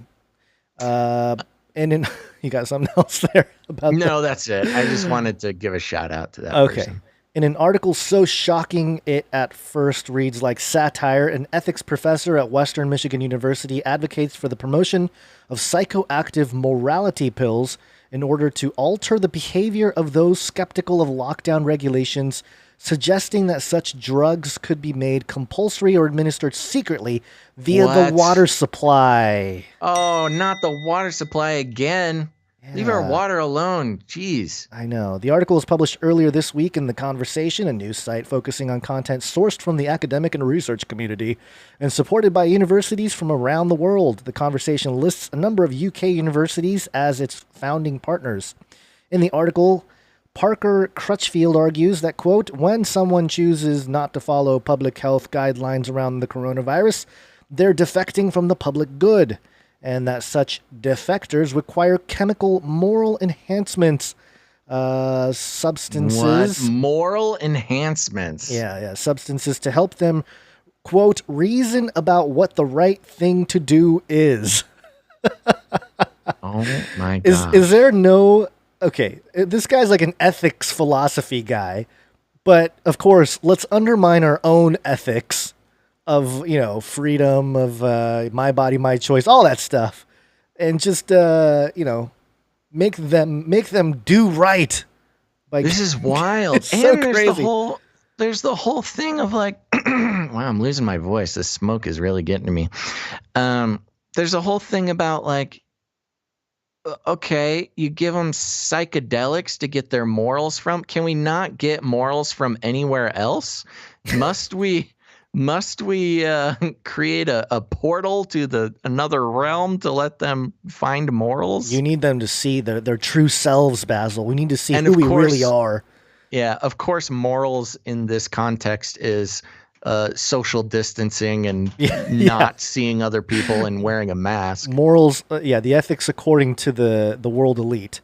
And then you got something else there about No, that's it. I just wanted to give a shout out to that person. In an article so shocking it at first reads like satire, an ethics professor at Western Michigan University advocates for the promotion of psychoactive morality pills in order to alter the behavior of those skeptical of lockdown regulations, suggesting that such drugs could be made compulsory or administered secretly via the water supply. Oh, not the water supply again. Yeah. Leave our water alone. Jeez. I know. The article was published earlier this week in The Conversation, a news site focusing on content sourced from the academic and research community and supported by universities from around the world. The Conversation lists a number of UK universities as its founding partners. In the article, Parker Crutchfield argues that, quote, when someone chooses not to follow public health guidelines around the coronavirus, they're defecting from the public good, and that such defectors require chemical moral enhancements, substances. What? Moral enhancements? Yeah, substances to help them, quote, reason about what the right thing to do is. Oh my God. Is there no... Okay, this guy's like an ethics philosophy guy, but of course, let's undermine our own ethics of, freedom, of my body, my choice, all that stuff, and just, make them do right. This is wild. It's so crazy. There's the whole thing of like, wow, I'm losing my voice. This smoke is really getting to me. There's a whole thing about like, okay, you give them psychedelics to get their morals from. Can we not get morals from anywhere else? Must we create a portal to another realm to let them find morals? You need them to see their true selves, Basil. We need to see who we really are. Yeah, of course, morals in this context is social distancing and not seeing other people and wearing a mask. Morals, the ethics according to the world elite.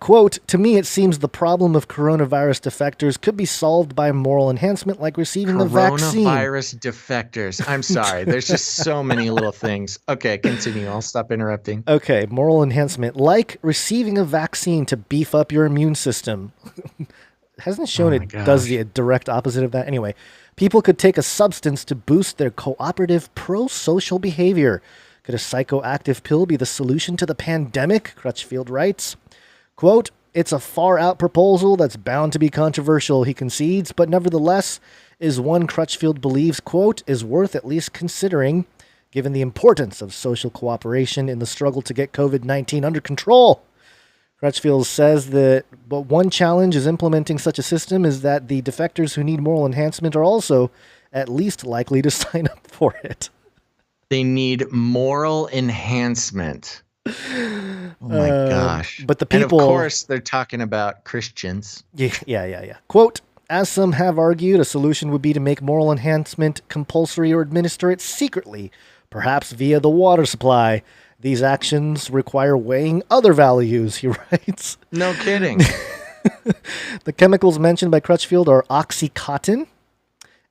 Quote, to me, it seems the problem of coronavirus defectors could be solved by moral enhancement like receiving the vaccine. Coronavirus defectors. I'm sorry. There's just so many little things. Okay, continue. I'll stop interrupting. Okay, moral enhancement like receiving a vaccine to beef up your immune system. Hasn't shown it does the direct opposite of that. Anyway, people could take a substance to boost their cooperative pro-social behavior. Could a psychoactive pill be the solution to the pandemic? Crutchfield writes. Quote, it's a far-out proposal that's bound to be controversial, he concedes, but nevertheless is one Crutchfield believes, quote, is worth at least considering, given the importance of social cooperation in the struggle to get COVID-19 under control. Crutchfield says that, but one challenge is implementing such a system is that the defectors who need moral enhancement are also at least likely to sign up for it. They need moral enhancement. Oh my gosh. But the people... And of course, they're talking about Christians. Yeah. Quote, as some have argued, a solution would be to make moral enhancement compulsory or administer it secretly, perhaps via the water supply. These actions require weighing other values, he writes. No kidding. The chemicals mentioned by Crutchfield are Oxycontin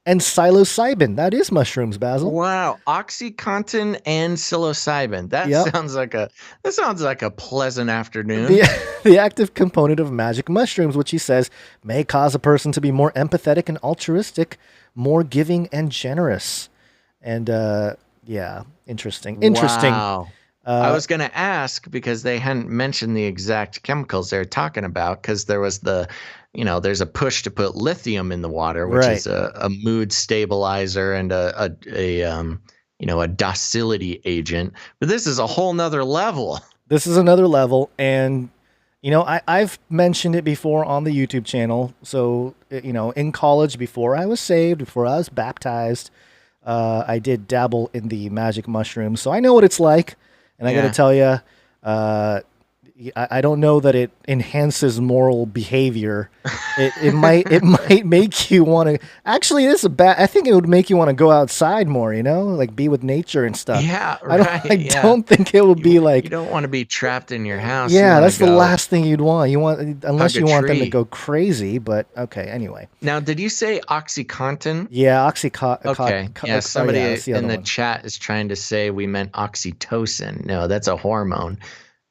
and psilocybin. That is mushrooms, Basil. Wow, Oxycontin and psilocybin. That sounds like a pleasant afternoon. The active component of magic mushrooms, which he says may cause a person to be more empathetic and altruistic, more giving and generous. And interesting. Wow. I was going to ask because they hadn't mentioned the exact chemicals they're talking about because there was there's a push to put lithium in the water, which is a mood stabilizer and a docility agent. But this is a whole nother level. This is another level. And, I've mentioned it before on the YouTube channel. So, in college, before I was saved, before I was baptized, I did dabble in the magic mushrooms. So I know what it's like. And I got to tell you, I don't know that it enhances moral behavior. It might make you want to. Actually, this is bad. I think it would make you want to go outside more. Like be with nature and stuff. Yeah, right. I don't think it would be like. You don't want to be trapped in your house. Yeah, that's the last thing you'd want. Unless you want them to tree. go crazy. But okay, anyway. Now, did you say OxyContin? Yeah, Oxycontin. Okay. Yeah, somebody in the one. chat is trying to say we meant oxytocin. No, that's a hormone.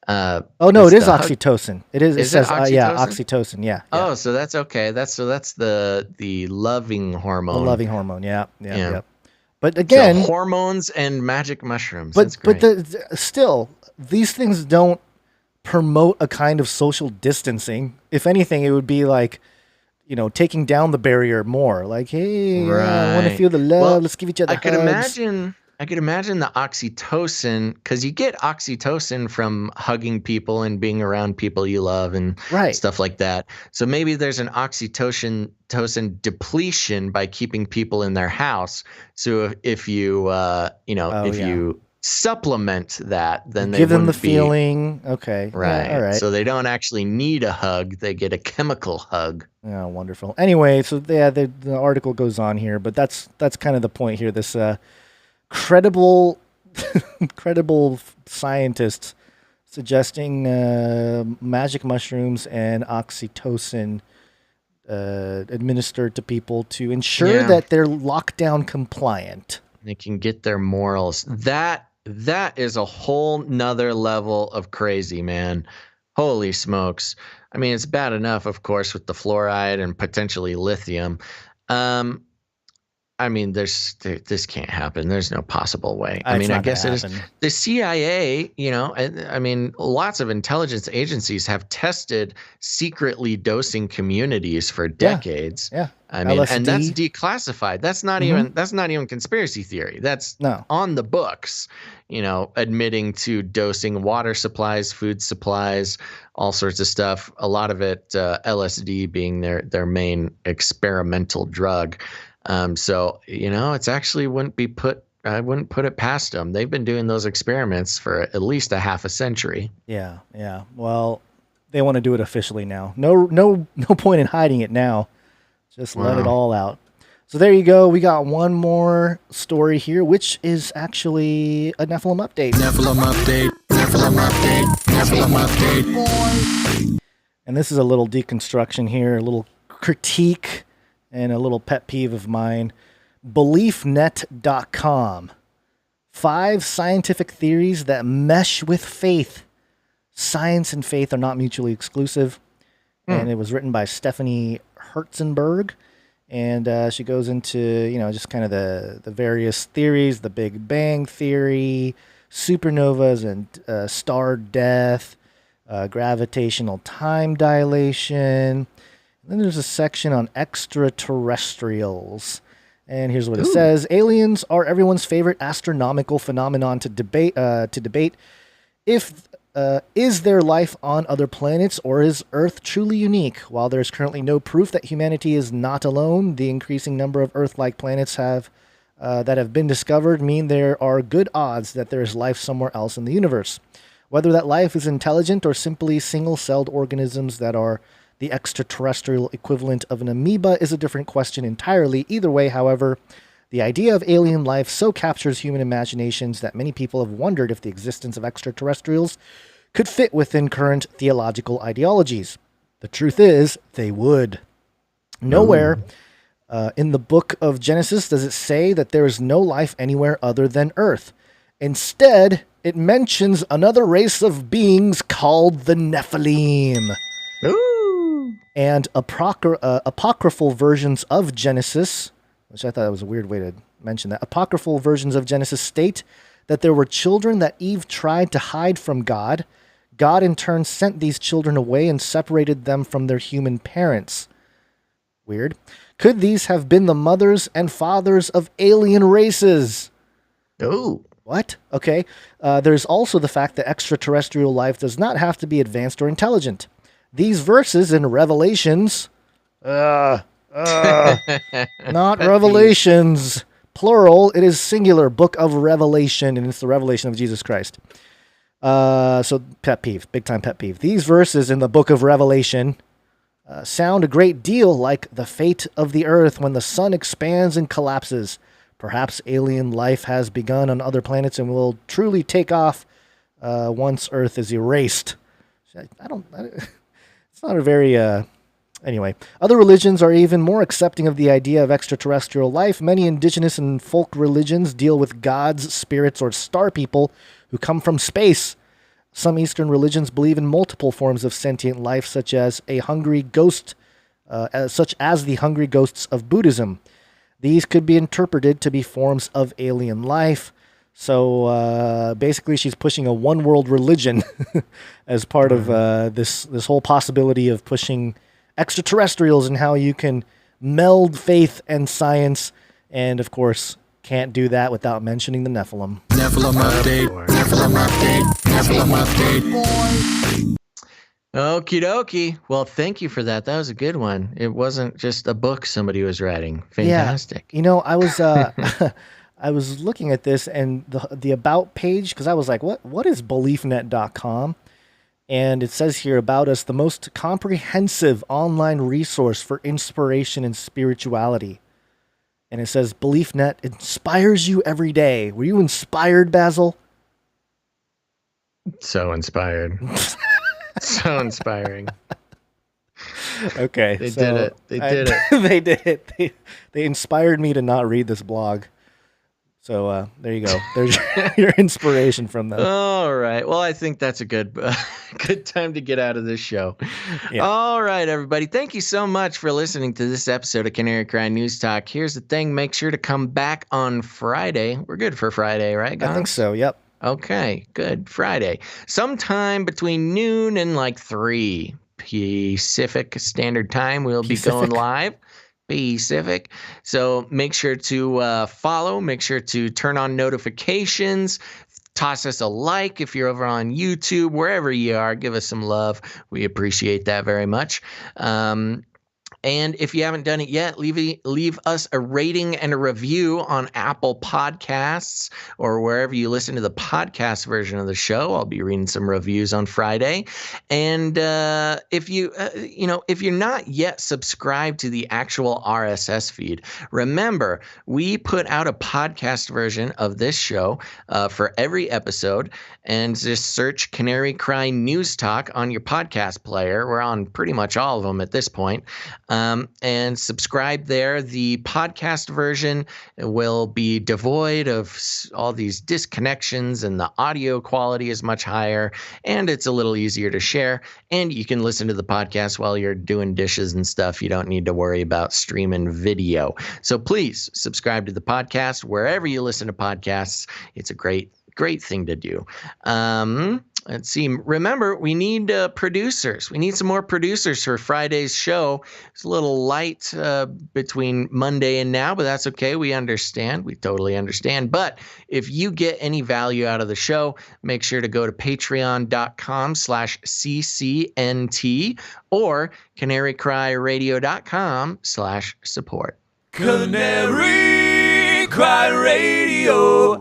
No, it is oxytocin. It is. It says oxytocin? oxytocin. Yeah. Oh, so that's okay. That's the loving hormone. The loving hormone. Yeah. But again, so hormones and magic mushrooms. But that's great. Still, these things don't promote a kind of social distancing. If anything, it would be like, taking down the barrier more. Like, hey, I want to feel the love. Well, Let's give each other hugs. I could imagine the oxytocin, because you get oxytocin from hugging people and being around people you love and stuff like that. So maybe there's an oxytocin depletion by keeping people in their house. So if you you supplement that, then they give them the wouldn't be feeling. Okay, right. Yeah, all right. So they don't actually need a hug; they get a chemical hug. Yeah, wonderful. Anyway, so the article goes on here, but that's kind of the point here. This credible scientists suggesting magic mushrooms and oxytocin administered to people to ensure that they're lockdown compliant. They can get their morals. That is a whole nother level of crazy, man. Holy smokes. I mean, it's bad enough, of course, with the fluoride and potentially lithium. I mean, this can't happen. There's no possible way. I mean, I guess it is. The CIA, I mean, lots of intelligence agencies have tested secretly dosing communities for decades. Yeah. I mean, LSD. And that's declassified. That's not even conspiracy theory. That's on the books, admitting to dosing water supplies, food supplies, all sorts of stuff. A lot of it, LSD being their main experimental drug. So, it's actually I wouldn't put it past them. They've been doing those experiments for at least a half a century. Yeah. Well, they want to do it officially now. No point in hiding it now. Just let it all out. So there you go. We got one more story here, which is actually a Nephilim update. And this is a little deconstruction here, a little critique, and a little pet peeve of mine. BeliefNet.com. 5 scientific theories that mesh with faith. Science and faith are not mutually exclusive. And it was written by Stephanie Herzenberg. And she goes into, just kind of the various theories, the Big Bang Theory, supernovas and star death, gravitational time dilation. Then there's a section on extraterrestrials. And here's what it says. Aliens are everyone's favorite astronomical phenomenon to debate. Is there life on other planets, or is Earth truly unique? While there's currently no proof that humanity is not alone, the increasing number of Earth-like planets that have been discovered mean there are good odds that there is life somewhere else in the universe. Whether that life is intelligent or simply single-celled organisms that are the extraterrestrial equivalent of an amoeba is a different question entirely. Either way, however, the idea of alien life so captures human imaginations that many people have wondered if the existence of extraterrestrials could fit within current theological ideologies. The truth is, they would. Nowhere in the book of Genesis does it say that there is no life anywhere other than Earth. Instead, it mentions another race of beings called the Nephilim. And apocryphal versions of Genesis, which I thought was a weird way to mention that. Apocryphal versions of Genesis state that there were children that Eve tried to hide from God. God in turn sent these children away and separated them from their human parents. Weird. Could these have been the mothers and fathers of alien races? Oh. What? Okay. There's also the fact that extraterrestrial life does not have to be advanced or intelligent. These verses in Revelations, not Revelations, plural, it is singular, book of Revelation, and it's the revelation of Jesus Christ. So pet peeve, big time pet peeve. These verses in the book of Revelation sound a great deal like the fate of the earth when the sun expands and collapses. Perhaps alien life has begun on other planets and will truly take off once Earth is erased. It's not a very, anyway. Other religions are even more accepting of the idea of extraterrestrial life. Many indigenous and folk religions deal with gods, spirits, or star people who come from space. Some Eastern religions believe in multiple forms of sentient life, such as the hungry ghosts of Buddhism. These could be interpreted to be forms of alien life. So basically, she's pushing a one-world religion as part of this whole possibility of pushing extraterrestrials and how you can meld faith and science, and of course, can't do that without mentioning the Nephilim. Nephilim update. Nephilim update. Nephilim update. Okie dokie. Well, thank you for that. That was a good one. It wasn't just a book somebody was writing. Fantastic. Yeah. You know, I was I was looking at this and the about page, because I was like, what is BeliefNet.com? And it says here about us, the most comprehensive online resource for inspiration and spirituality. And it says BeliefNet inspires you every day. Were you inspired, Basil? So inspired. So inspiring. Okay. They did it. They did it. They did. They inspired me to not read this blog. So there you go. There's your inspiration from them. All right. Well, I think that's a good time to get out of this show. Yeah. All right, everybody. Thank you so much for listening to this episode of Canary Cry News Talk. Here's the thing. Make sure to come back on Friday. We're good for Friday, right, guys? I think so. Yep. Okay, good. Friday. Sometime between noon and like 3 Pacific Standard Time, we'll be going live. Pacific. So make sure to follow. Make sure to turn on notifications. Toss us a like if you're over on YouTube. Wherever you are, give us some love. We appreciate that very much. And if you haven't done it yet, leave us a rating and a review on Apple Podcasts or wherever you listen to the podcast version of the show. I'll be reading some reviews on Friday. And if you're not yet subscribed to the actual RSS feed, remember, we put out a podcast version of this show for every episode. And just search Canary Cry News Talk on your podcast player. We're on pretty much all of them at this point. And subscribe there. The podcast version will be devoid of all these disconnections, and the audio quality is much higher, and it's a little easier to share. And you can listen to the podcast while you're doing dishes and stuff. You don't need to worry about streaming video. So please subscribe to the podcast wherever you listen to podcasts. It's a great thing to do. Let's see. Remember, we need producers. We need some more producers for Friday's show. It's a little light between Monday and now, but that's okay. We understand. We totally understand. But if you get any value out of the show, make sure to go to patreon.com/CCNT or canarycryradio.com/support. canarycryradio.com/support.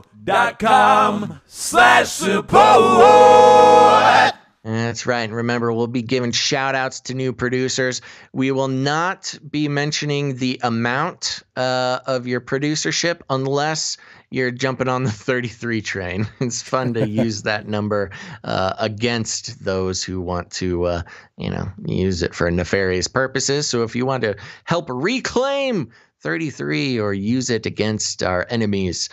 That's right. And remember, we'll be giving shout outs to new producers. We will not be mentioning the amount of your producership unless you're jumping on the 33 train. It's fun to use that number against those who want to, use it for nefarious purposes. So if you want to help reclaim 33 or use it against our enemies,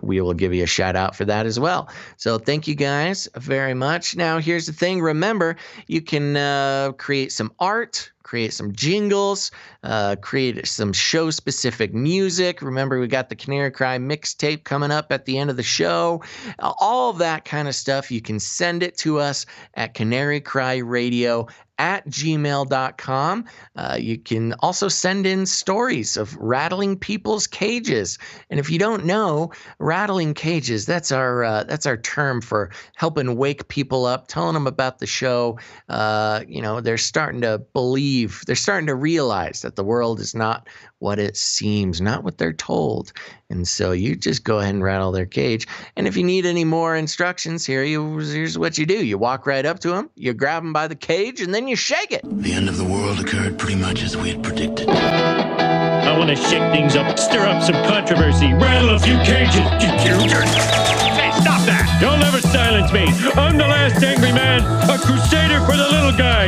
we will give you a shout out for that as well. So thank you guys very much. Now here's the thing. Remember, you can create some art, create some jingles, create some show specific music. Remember, we got the Canary Cry mixtape coming up at the end of the show. All of that kind of stuff, you can send it to us at canarycryradio gmail.com. You can also send in stories of rattling people's cages. And if you don't know, rattling cages, that's our term for helping wake people up, telling them about the show. They're starting to believe, they're starting to realize that the world is not what it seems, not what they're told. And so you just go ahead and rattle their cage. And if you need any more instructions, here's what you do. You walk right up to them, you grab them by the cage, and then you shake it. The end of the world occurred pretty much as we had predicted. I want to shake things up, stir up some controversy, rattle a few cages. Hey, stop that! You'll never silence me. I'm the last angry man, a crusader for the little guy.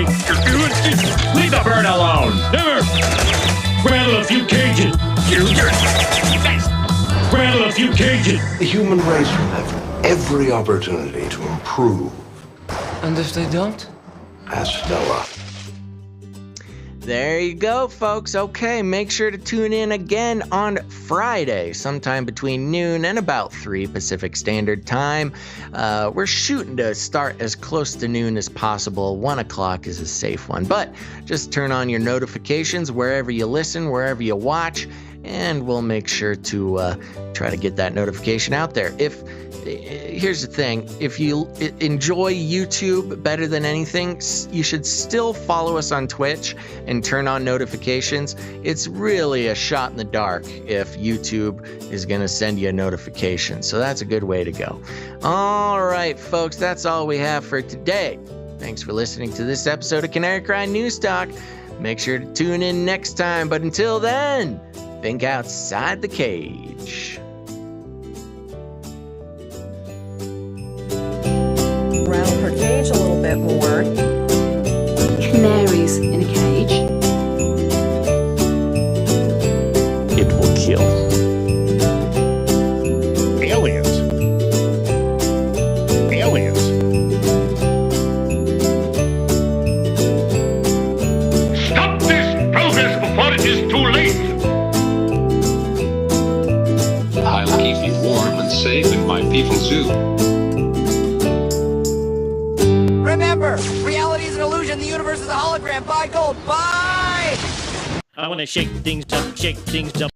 Leave the bird alone! Never! Rattle a few cages. Rattle a few cages. The human race will have every opportunity to improve. And if they don't? Ask Noah. There you go, folks. Okay, make sure to tune in again on Friday, sometime between noon and about 3 Pacific Standard Time. We're shooting to start as close to noon as possible. 1 o'clock is a safe one, but just turn on your notifications wherever you listen, wherever you watch, and we'll make sure to try to get that notification out there. Here's the thing, if you enjoy YouTube better than anything, you should still follow us on Twitch and turn on notifications. It's really a shot in the dark if YouTube is going to send you a notification. So that's a good way to go. All right, folks, that's all we have for today. Thanks for listening to this episode of Canary Cry News Talk. Make sure to tune in next time. But until then, think outside the cage. Rattle her cage a little bit more. Canaries in a cage. It will kill. Aliens. Aliens. Stop this progress before it is too late! I'll keep you warm and safe in my people's zoo. Remember, reality is an illusion. The universe is a hologram. Bye, gold. Bye! I want to shake things up, shake things up.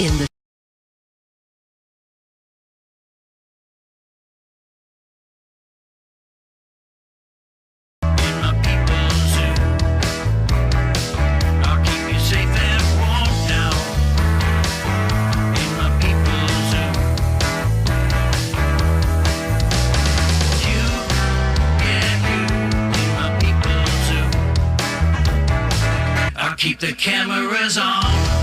In the Keep the cameras on.